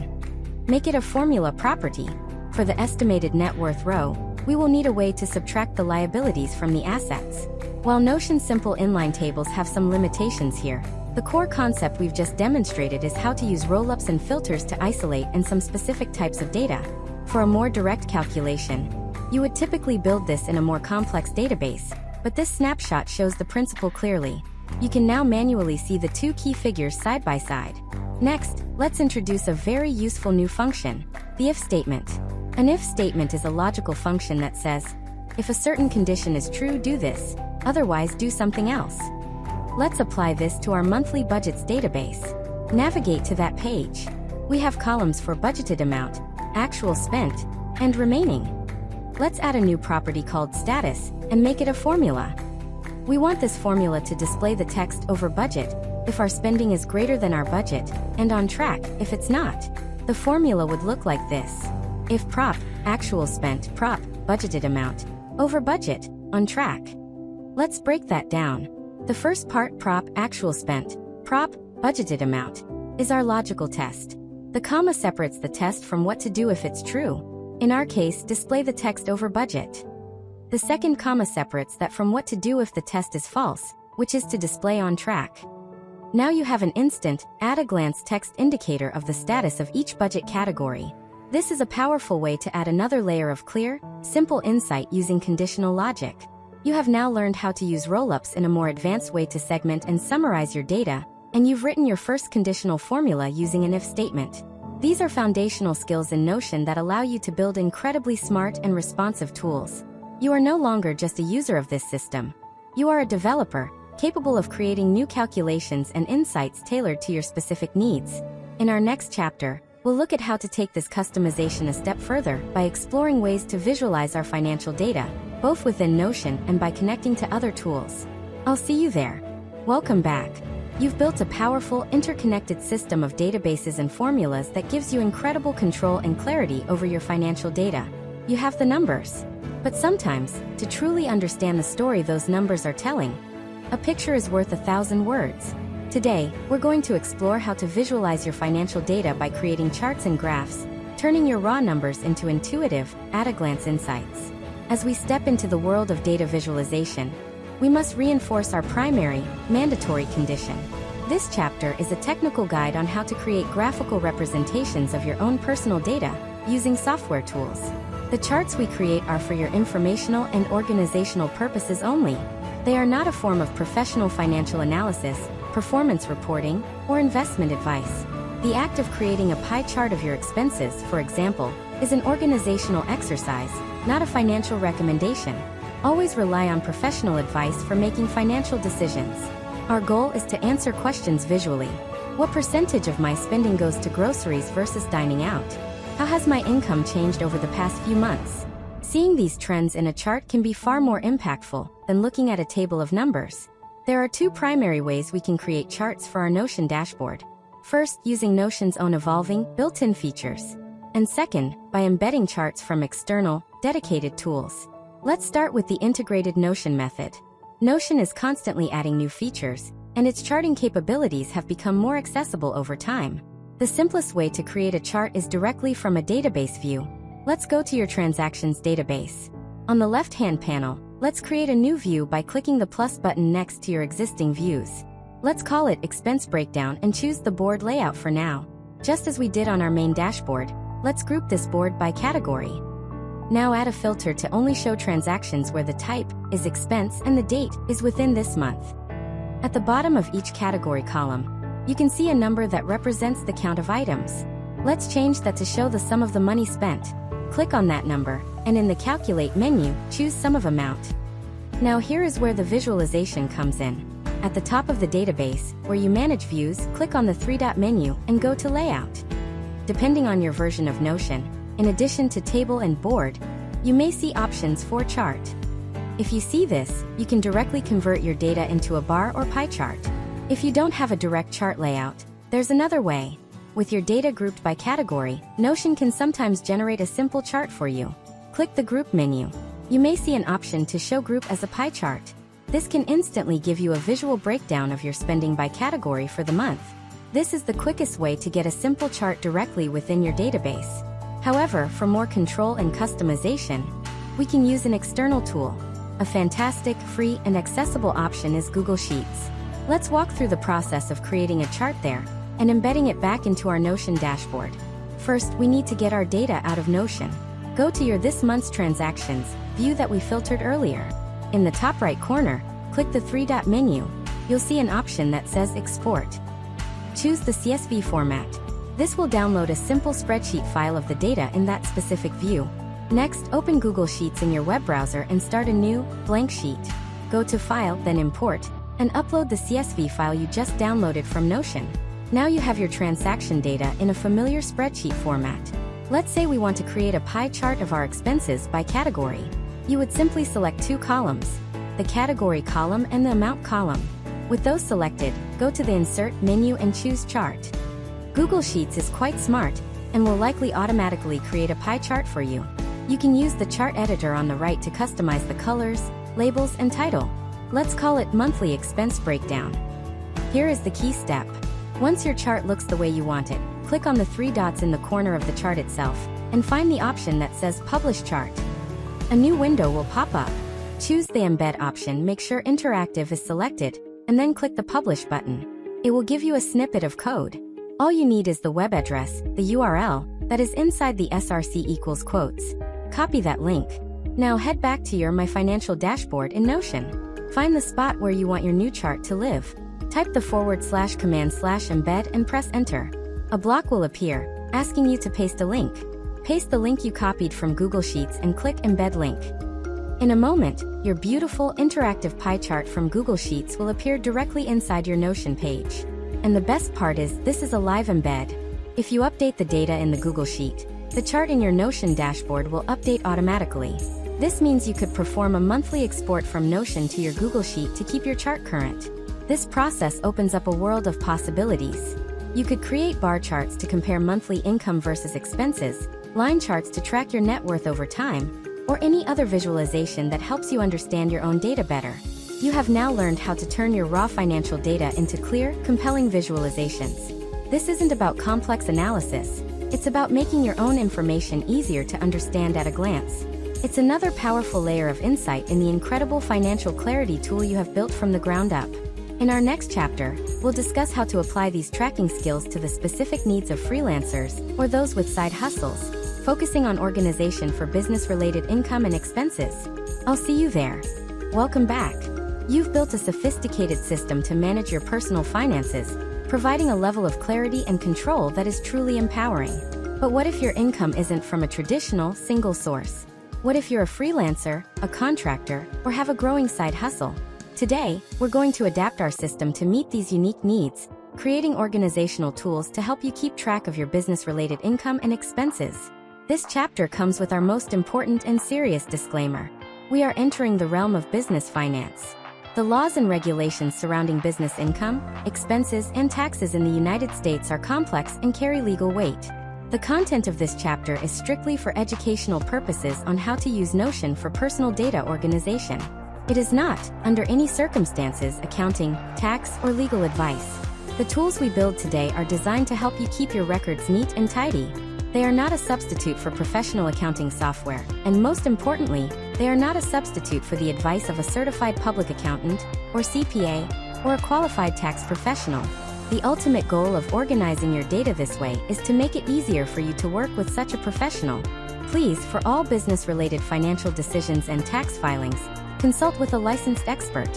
Speaker 1: Make it a formula property. For the estimated net worth row, we will need a way to subtract the liabilities from the assets. While Notion simple inline tables have some limitations here, the core concept we've just demonstrated is how to use rollups and filters to isolate and some specific types of data. For a more direct calculation, You would typically build this in a more complex database, but this snapshot shows the principle clearly. You can now manually see the two key figures side by side. Next, let's introduce a very useful new function, the if statement. An if statement is a logical function that says, if a certain condition is true, do this, otherwise do something else. Let's apply this to our monthly budgets database. Navigate to that page. We have columns for budgeted amount, actual spent, and remaining. Let's add a new property called status and make it a formula. We want this formula to display the text over budget if our spending is greater than our budget, and on track if it's not. The formula would look like this. If prop, actual spent, prop, budgeted amount, over budget, on track. Let's break that down. The first part, prop, actual spent, prop, budgeted amount, is our logical test. The comma separates the test from what to do if it's true. In our case, display the text over budget. The second comma separates that from what to do if the test is false, which is to display on track. Now you have an instant, at-a-glance text indicator of the status of each budget category. This is a powerful way to add another layer of clear, simple insight using conditional logic. You have now learned how to use roll-ups in a more advanced way to segment and summarize your data, and you've written your first conditional formula using an if statement. These are foundational skills in Notion that allow you to build incredibly smart and responsive tools. You are no longer just a user of this system. You are a developer, capable of creating new calculations and insights tailored to your specific needs. In our next chapter, we'll look at how to take this customization a step further by exploring ways to visualize our financial data, both within Notion and by connecting to other tools. I'll see you there. Welcome back. You've built a powerful, interconnected system of databases and formulas that gives you incredible control and clarity over your financial data. You have the numbers. But sometimes, to truly understand the story those numbers are telling, a picture is worth 1,000 words. Today, we're going to explore how to visualize your financial data by creating charts and graphs, turning your raw numbers into intuitive, at-a-glance insights. As we step into the world of data visualization, we must reinforce our primary, mandatory condition. This chapter is a technical guide on how to create graphical representations of your own personal data using software tools. The charts we create are for your informational and organizational purposes only. They are not a form of professional financial analysis, performance reporting, or investment advice. The act of creating a pie chart of your expenses, for example, is an organizational exercise, not a financial recommendation. Always rely on professional advice for making financial decisions. Our goal is to answer questions visually. What percentage of my spending goes to groceries versus dining out? How has my income changed over the past few months? Seeing these trends in a chart can be far more impactful than looking at a table of numbers. There are two primary ways we can create charts for our Notion dashboard. First, using Notion's own evolving, built-in features. And second, by embedding charts from external, dedicated tools. Let's start with the integrated Notion method. Notion is constantly adding new features, and its charting capabilities have become more accessible over time. The simplest way to create a chart is directly from a database view. Let's go to your transactions database. On the left-hand panel, let's create a new view by clicking the plus button next to your existing views. Let's call it Expense Breakdown and choose the board layout for now. Just as we did on our main dashboard, let's group this board by category. Now add a filter to only show transactions where the type is expense and the date is within this month. At the bottom of each category column, you can see a number that represents the count of items. Let's change that to show the sum of the money spent. Click on that number, and in the Calculate menu, choose Sum of Amount. Now here is where the visualization comes in. At the top of the database, where you manage views, click on the three-dot menu and go to Layout. Depending on your version of Notion, in addition to table and board, you may see options for chart. If you see this, you can directly convert your data into a bar or pie chart. If you don't have a direct chart layout, there's another way. With your data grouped by category, Notion can sometimes generate a simple chart for you. Click the Group menu. You may see an option to show group as a pie chart. This can instantly give you a visual breakdown of your spending by category for the month. This is the quickest way to get a simple chart directly within your database. However, for more control and customization, we can use an external tool. A fantastic, free, and accessible option is Google Sheets. Let's walk through the process of creating a chart there and embedding it back into our Notion dashboard. First, we need to get our data out of Notion. Go to your this month's transactions view that we filtered earlier. In the top right corner, click the three-dot menu. You'll see an option that says Export. Choose the CSV format. This will download a simple spreadsheet file of the data in that specific view. Next, open Google Sheets in your web browser and start a new, blank sheet. Go to File, then Import, and upload the CSV file you just downloaded from Notion. Now you have your transaction data in a familiar spreadsheet format. Let's say we want to create a pie chart of our expenses by category. You would simply select two columns, the category column and the amount column. With those selected, go to the Insert menu and choose Chart. Google Sheets is quite smart and will likely automatically create a pie chart for you. You can use the chart editor on the right to customize the colors, labels, and title. Let's call it Monthly Expense Breakdown. Here is the key step. Once your chart looks the way you want it, click on the three dots in the corner of the chart itself and find the option that says Publish Chart. A new window will pop up. Choose the Embed option, make sure Interactive is selected, and then click the Publish button. It will give you a snippet of code. All you need is the web address, the URL, that is inside the src equals quotes. Copy that link. Now head back to your My Financial dashboard in Notion. Find the spot where you want your new chart to live. Type the /command/embed and press Enter. A block will appear, asking you to paste a link. Paste the link you copied from Google Sheets and click Embed Link. In a moment, your beautiful interactive pie chart from Google Sheets will appear directly inside your Notion page. And the best part is, this is a live embed. If you update the data in the Google Sheet, the chart in your Notion dashboard will update automatically. This means you could perform a monthly export from Notion to your Google Sheet to keep your chart current. This process opens up a world of possibilities. You could create bar charts to compare monthly income versus expenses, line charts to track your net worth over time, or any other visualization that helps you understand your own data better. You have now learned how to turn your raw financial data into clear, compelling visualizations. This isn't about complex analysis. It's about making your own information easier to understand at a glance. It's another powerful layer of insight in the incredible financial clarity tool you have built from the ground up. In our next chapter, we'll discuss how to apply these tracking skills to the specific needs of freelancers or those with side hustles, focusing on organization for business-related income and expenses. I'll see you there. Welcome back. You've built a sophisticated system to manage your personal finances, providing a level of clarity and control that is truly empowering. But what if your income isn't from a traditional, single source? What if you're a freelancer, a contractor, or have a growing side hustle? Today, we're going to adapt our system to meet these unique needs, creating organizational tools to help you keep track of your business-related income and expenses. This chapter comes with our most important and serious disclaimer. We are entering the realm of business finance. The laws and regulations surrounding business income, expenses, and taxes in the United States are complex and carry legal weight. The content of this chapter is strictly for educational purposes on how to use Notion for personal data organization. It is not, under any circumstances, accounting, tax, or legal advice. The tools we build today are designed to help you keep your records neat and tidy. They are not a substitute for professional accounting software, and most importantly, they are not a substitute for the advice of a certified public accountant, or CPA, or a qualified tax professional. The ultimate goal of organizing your data this way is to make it easier for you to work with such a professional. Please, for all business-related financial decisions and tax filings, consult with a licensed expert.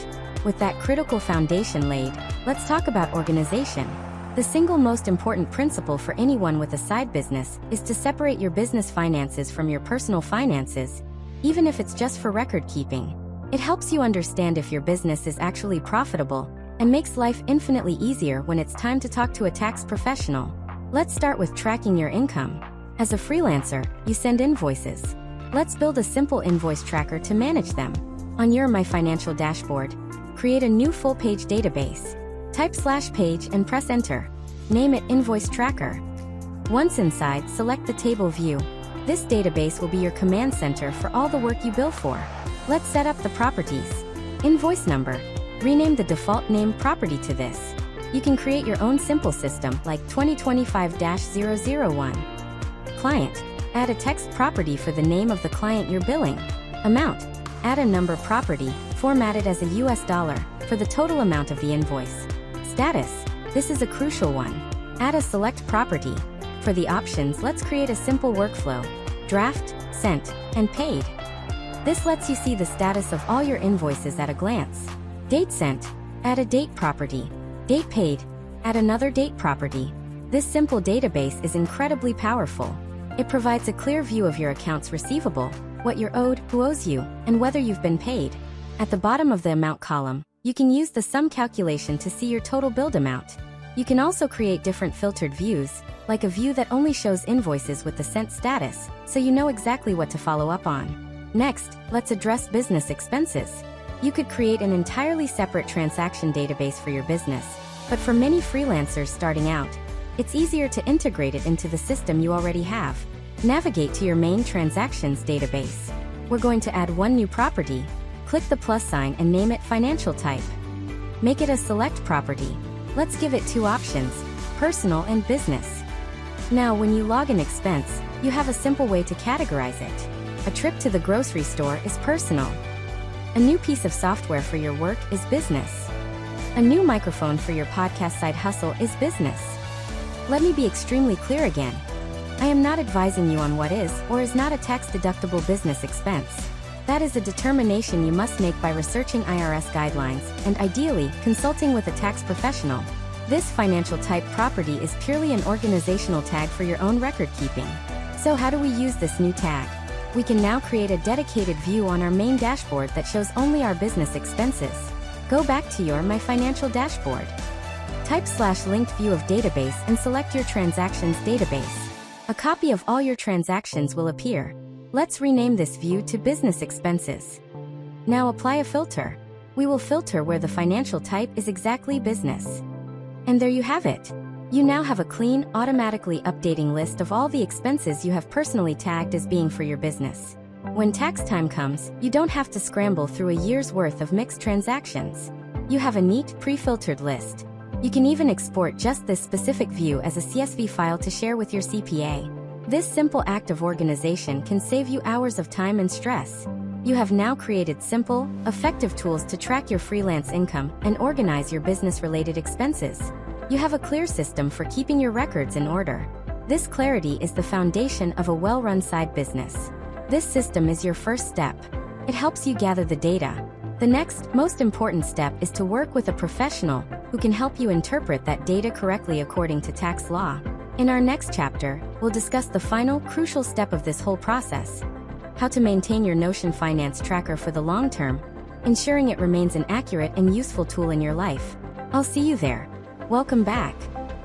Speaker 1: With that critical foundation laid, let's talk about organization. The single most important principle for anyone with a side business is to separate your business finances from your personal finances, even if it's just for record keeping. It helps you understand if your business is actually profitable and makes life infinitely easier when it's time to talk to a tax professional. Let's start with tracking your income. As a freelancer, you send invoices. Let's build a simple invoice tracker to manage them. On your My Financial dashboard, create a new full-page database. Type /page and press Enter. Name it Invoice Tracker. Once inside, select the table view. This database will be your command center for all the work you bill for. Let's set up the properties. Invoice number. Rename the default name property to this. You can create your own simple system like 2025-001. Client. Add a text property for the name of the client you're billing. Amount. Add a number property, formatted as a US dollar, for the total amount of the invoice. Status. This is a crucial one. Add a select property. For the options, let's create a simple workflow. draft, sent, and paid. This lets you see the status of all your invoices at a glance. Date sent, add a date property. Date paid, add another date property. This simple database is incredibly powerful. It provides a clear view of your accounts receivable, what you're owed, who owes you, and whether you've been paid. At the bottom of the amount column, you can use the sum calculation to see your total billed amount. You can also create different filtered views, like a view that only shows invoices with the sent status, so you know exactly what to follow up on. Next, let's address business expenses. You could create an entirely separate transaction database for your business, but for many freelancers starting out, it's easier to integrate it into the system you already have. Navigate to your main transactions database. We're going to add one new property. Click the plus sign and name it financial type. Make it a select property. Let's give it two options, personal and business. Now, when you log an expense, you have a simple way to categorize it. A trip to the grocery store is personal. A new piece of software for your work is business. A new microphone for your podcast side hustle is business. Let me be extremely clear again. I am not advising you on what is or is not a tax-deductible business expense. That is a determination you must make by researching IRS guidelines and, ideally, consulting with a tax professional. This financial type property is purely an organizational tag for your own record keeping. So how do we use this new tag? We can now create a dedicated view on our main dashboard that shows only our business expenses. Go back to your My Financial dashboard. Type /linked view of database and select your transactions database. A copy of all your transactions will appear. Let's rename this view to business expenses. Now apply a filter. We will filter where the financial type is exactly business. And there you have it. You now have a clean, automatically updating list of all the expenses you have personally tagged as being for your business. When tax time comes, you don't have to scramble through a year's worth of mixed transactions. You have a neat, pre-filtered list. You can even export just this specific view as a CSV file to share with your CPA. This simple act of organization can save you hours of time and stress. You have now created simple, effective tools to track your freelance income and organize your business-related expenses. You have a clear system for keeping your records in order. This clarity is the foundation of a well-run side business. This system is your first step. It helps you gather the data. The next, most important step is to work with a professional who can help you interpret that data correctly according to tax law. In our next chapter, we'll discuss the final, crucial step of this whole process: how to maintain your Notion finance tracker for the long term, ensuring it remains an accurate and useful tool in your life. I'll see you there. Welcome back.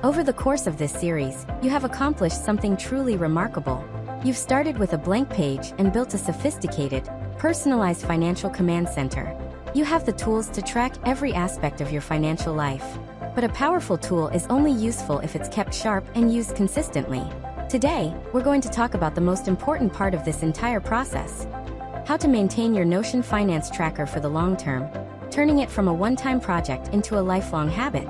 Speaker 1: Over the course of this series, you have accomplished something truly remarkable. You've started with a blank page and built a sophisticated, personalized financial command center. You have the tools to track every aspect of your financial life. But a powerful tool is only useful if it's kept sharp and used consistently. Today, we're going to talk about the most important part of this entire process: how to maintain your Notion finance tracker for the long term, turning it from a one-time project into a lifelong habit.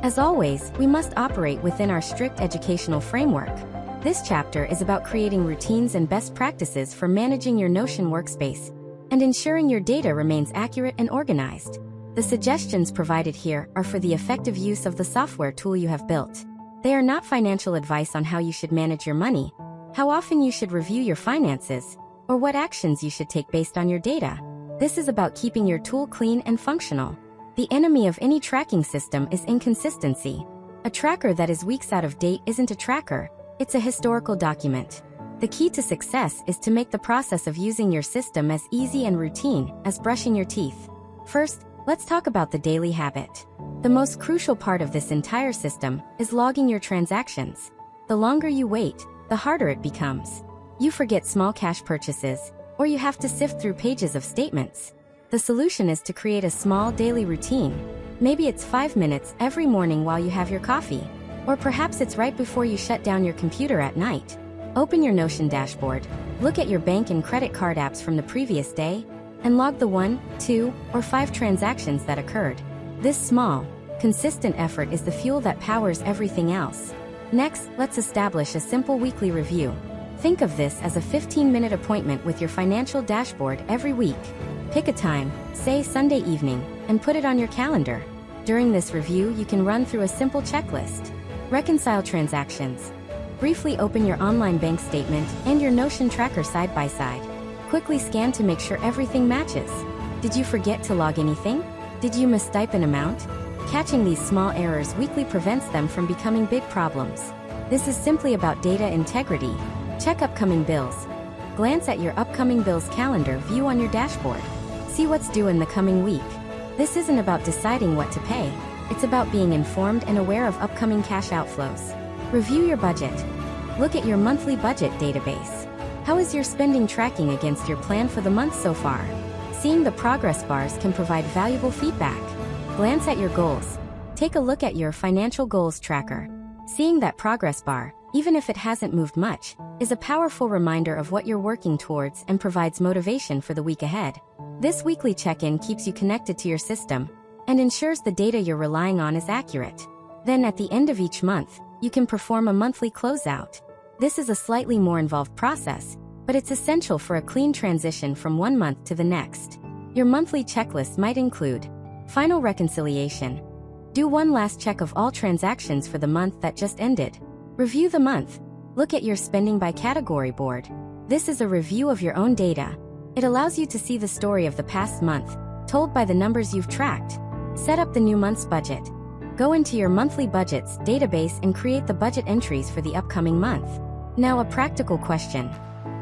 Speaker 1: As always, we must operate within our strict educational framework. This chapter is about creating routines and best practices for managing your Notion workspace and ensuring your data remains accurate and organized. The suggestions provided here are for the effective use of the software tool you have built. They are not financial advice on how you should manage your money, how often you should review your finances, or what actions you should take based on your data. This is about keeping your tool clean and functional. The enemy of any tracking system is inconsistency. A tracker that is weeks out of date isn't a tracker, it's a historical document. The key to success is to make the process of using your system as easy and routine as brushing your teeth. First, let's talk about the daily habit. The most crucial part of this entire system is logging your transactions. The longer you wait, the harder it becomes. You forget small cash purchases, or you have to sift through pages of statements. The solution is to create a small daily routine. Maybe it's 5 minutes every morning while you have your coffee, or perhaps it's right before you shut down your computer at night. Open your Notion dashboard, look at your bank and credit card apps from the previous day, and log the 1, 2, or 5 transactions that occurred. This small, consistent effort is the fuel that powers everything else. Next, let's establish a simple weekly review. Think of this as a 15-minute appointment with your financial dashboard every week. Pick a time, say Sunday evening, and put it on your calendar. During this review, you can run through a simple checklist. Reconcile transactions. Briefly open your online bank statement and your Notion tracker side by side. Quickly scan to make sure everything matches. Did you forget to log anything? Did you mistype an amount? Catching these small errors weekly prevents them from becoming big problems. This is simply about data integrity. Check upcoming bills. Glance at your upcoming bills calendar view on your dashboard. See what's due in the coming week. This isn't about deciding what to pay. It's about being informed and aware of upcoming cash outflows. Review your budget. Look at your monthly budget database. How is your spending tracking against your plan for the month so far? Seeing the progress bars can provide valuable feedback. Glance at your goals. Take a look at your financial goals tracker. Seeing that progress bar, even if it hasn't moved much, is a powerful reminder of what you're working towards and provides motivation for the week ahead. This weekly check-in keeps you connected to your system and ensures the data you're relying on is accurate. Then at the end of each month, you can perform a monthly closeout. This is a slightly more involved process, but it's essential for a clean transition from one month to the next. Your monthly checklist might include final reconciliation. Do one last check of all transactions for the month that just ended. Review the month. Look at your spending by category board. This is a review of your own data. It allows you to see the story of the past month, told by the numbers you've tracked. Set up the new month's budget. Go into your monthly budgets database and create the budget entries for the upcoming month. Now a practical question.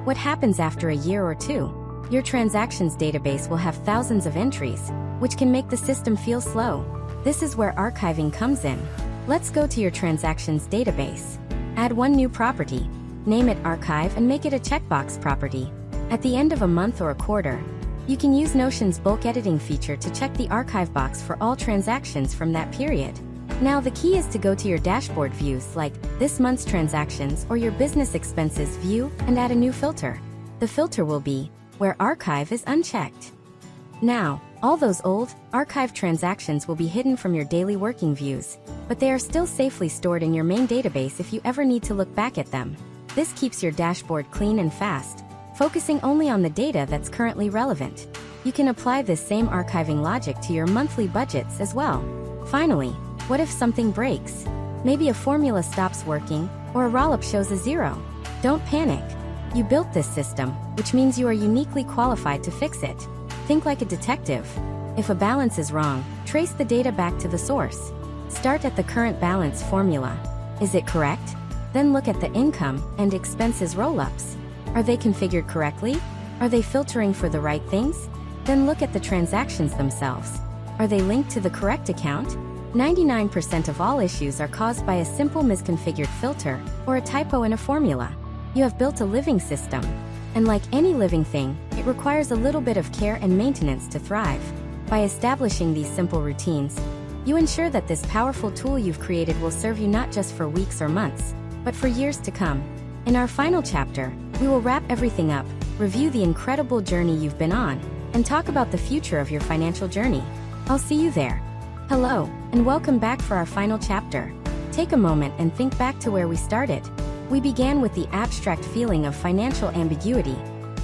Speaker 1: What happens after a year or two? Your transactions database will have thousands of entries, which can make the system feel slow. This is where archiving comes in. Let's go to your transactions database. Add one new property. Name it Archive and make it a checkbox property. At the end of a month or a quarter, you can use Notion's bulk editing feature to check the archive box for all transactions from that period. Now the key is to go to your dashboard views like this month's transactions or your business expenses view and add a new filter. The filter will be where archive is unchecked. Now, all those old, archived transactions will be hidden from your daily working views, but they are still safely stored in your main database if you ever need to look back at them. This keeps your dashboard clean and fast, focusing only on the data that's currently relevant. You can apply this same archiving logic to your monthly budgets as well. Finally, what if something breaks? Maybe a formula stops working, or a roll-up shows a zero. Don't panic. You built this system, which means you are uniquely qualified to fix it. Think like a detective. If a balance is wrong, trace the data back to the source. Start at the current balance formula. Is it correct? Then look at the income and expenses roll-ups. Are they configured correctly? Are they filtering for the right things? Then look at the transactions themselves. Are they linked to the correct account? 99% of all issues are caused by a simple misconfigured filter or a typo in a formula. You have built a living system. And like any living thing, it requires a little bit of care and maintenance to thrive. By establishing these simple routines, you ensure that this powerful tool you've created will serve you not just for weeks or months, but for years to come. In our final chapter, we will wrap everything up, review the incredible journey you've been on, and talk about the future of your financial journey. I'll see you there. Hello, and welcome back for our final chapter. Take a moment and think back to where we started. We began with the abstract feeling of financial ambiguity,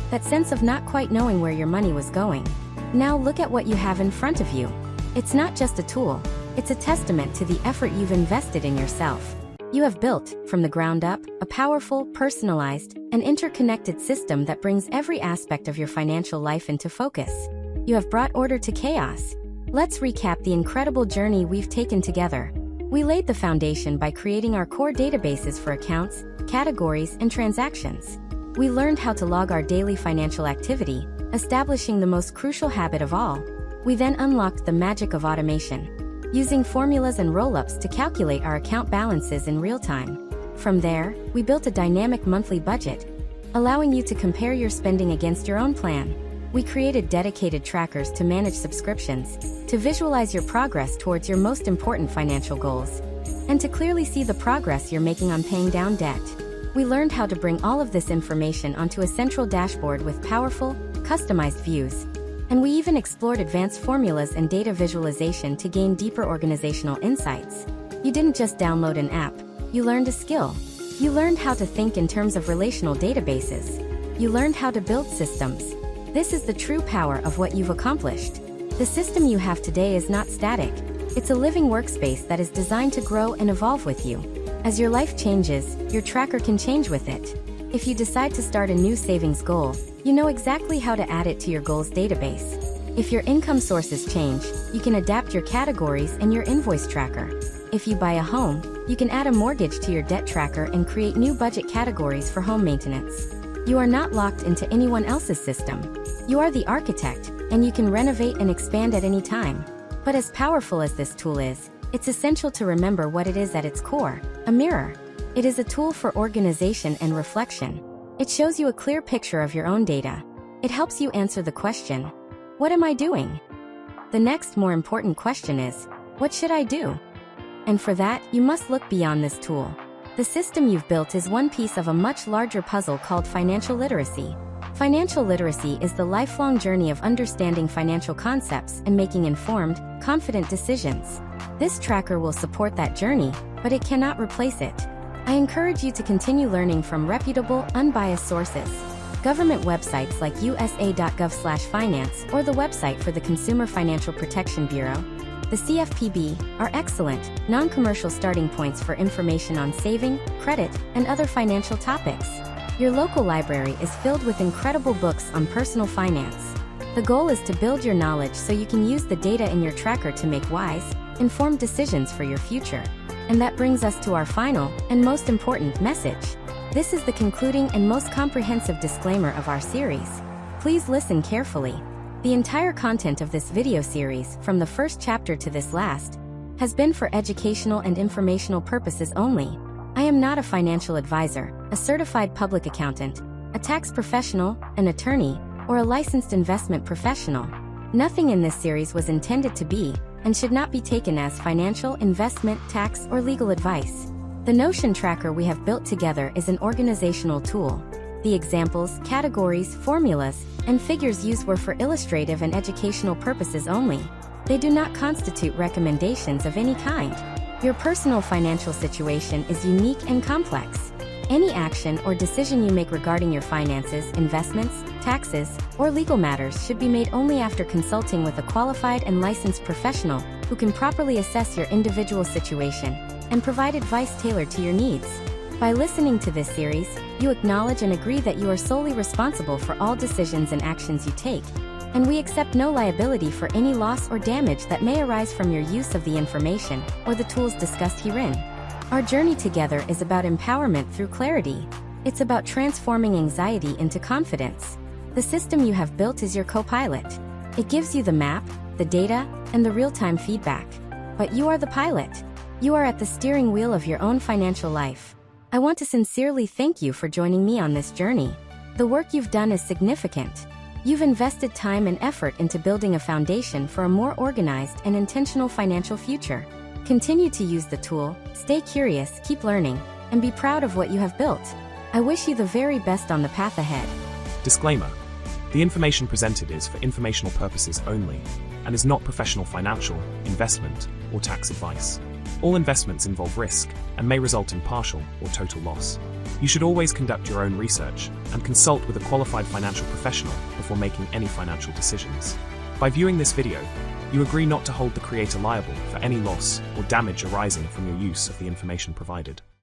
Speaker 1: that sense of not quite knowing where your money was going. Now look at what you have in front of you. It's not just a tool, it's a testament to the effort you've invested in yourself. You have built, from the ground up, a powerful, personalized, and interconnected system that brings every aspect of your financial life into focus. You have brought order to chaos. Let's recap the incredible journey we've taken together. We laid the foundation by creating our core databases for accounts, categories, and transactions. We learned how to log our daily financial activity, establishing the most crucial habit of all. We then unlocked the magic of automation, using formulas and roll-ups to calculate our account balances in real time. From there, we built a dynamic monthly budget, allowing you to compare your spending against your own plan. We created dedicated trackers to manage subscriptions, to visualize your progress towards your most important financial goals, and to clearly see the progress you're making on paying down debt. We learned how to bring all of this information onto a central dashboard with powerful, customized views. And we even explored advanced formulas and data visualization to gain deeper organizational insights. You didn't just download an app, you learned a skill. You learned how to think in terms of relational databases. You learned how to build systems. This is the true power of what you've accomplished. The system you have today is not static. It's a living workspace that is designed to grow and evolve with you. As your life changes, your tracker can change with it. If you decide to start a new savings goal, you know exactly how to add it to your goals database. If your income sources change, you can adapt your categories and your invoice tracker. If you buy a home, you can add a mortgage to your debt tracker and create new budget categories for home maintenance. You are not locked into anyone else's system. You are the architect, and you can renovate and expand at any time. But as powerful as this tool is, it's essential to remember what it is at its core: a mirror. It is a tool for organization and reflection. It shows you a clear picture of your own data. It helps you answer the question, what am I doing? The next more important question is, what should I do? And for that, you must look beyond this tool. The system you've built is one piece of a much larger puzzle called financial literacy. Financial literacy is the lifelong journey of understanding financial concepts and making informed, confident decisions. This tracker will support that journey, but it cannot replace it. I encourage you to continue learning from reputable, unbiased sources. Government websites like usa.gov/finance or the website for the Consumer Financial Protection Bureau, the CFPB, are excellent, non-commercial starting points for information on saving, credit, and other financial topics. Your local library is filled with incredible books on personal finance. The goal is to build your knowledge so you can use the data in your tracker to make wise, informed decisions for your future. And that brings us to our final, and most important, message. This is the concluding and most comprehensive disclaimer of our series. Please listen carefully. The entire content of this video series, from the first chapter to this last, has been for educational and informational purposes only. I am not a financial advisor, a certified public accountant, a tax professional, an attorney, or a licensed investment professional. Nothing in this series was intended to be, and should not be taken as financial, investment, tax, or legal advice. The Notion tracker we have built together is an organizational tool. The examples, categories, formulas, and figures used were for illustrative and educational purposes only. They do not constitute recommendations of any kind. Your personal financial situation is unique and complex. Any action or decision you make regarding your finances, investments, taxes, or legal matters should be made only after consulting with a qualified and licensed professional who can properly assess your individual situation and provide advice tailored to your needs. By listening to this series, you acknowledge and agree that you are solely responsible for all decisions and actions you take, and we accept no liability for any loss or damage that may arise from your use of the information or the tools discussed herein. Our journey together is about empowerment through clarity. It's about transforming anxiety into confidence. The system you have built is your co-pilot. It gives you the map, the data, and the real-time feedback. But you are the pilot. You are at the steering wheel of your own financial life. I want to sincerely thank you for joining me on this journey. The work you've done is significant. You've invested time and effort into building a foundation for a more organized and intentional financial future. Continue to use the tool, stay curious, keep learning, and be proud of what you have built. I wish you the very best on the path ahead.
Speaker 2: Disclaimer. The information presented is for informational purposes only and is not professional financial, investment, or tax advice. All investments involve risk and may result in partial or total loss. You should always conduct your own research and consult with a qualified financial professional before making any financial decisions. By viewing this video, you agree not to hold the creator liable for any loss or damage arising from your use of the information provided.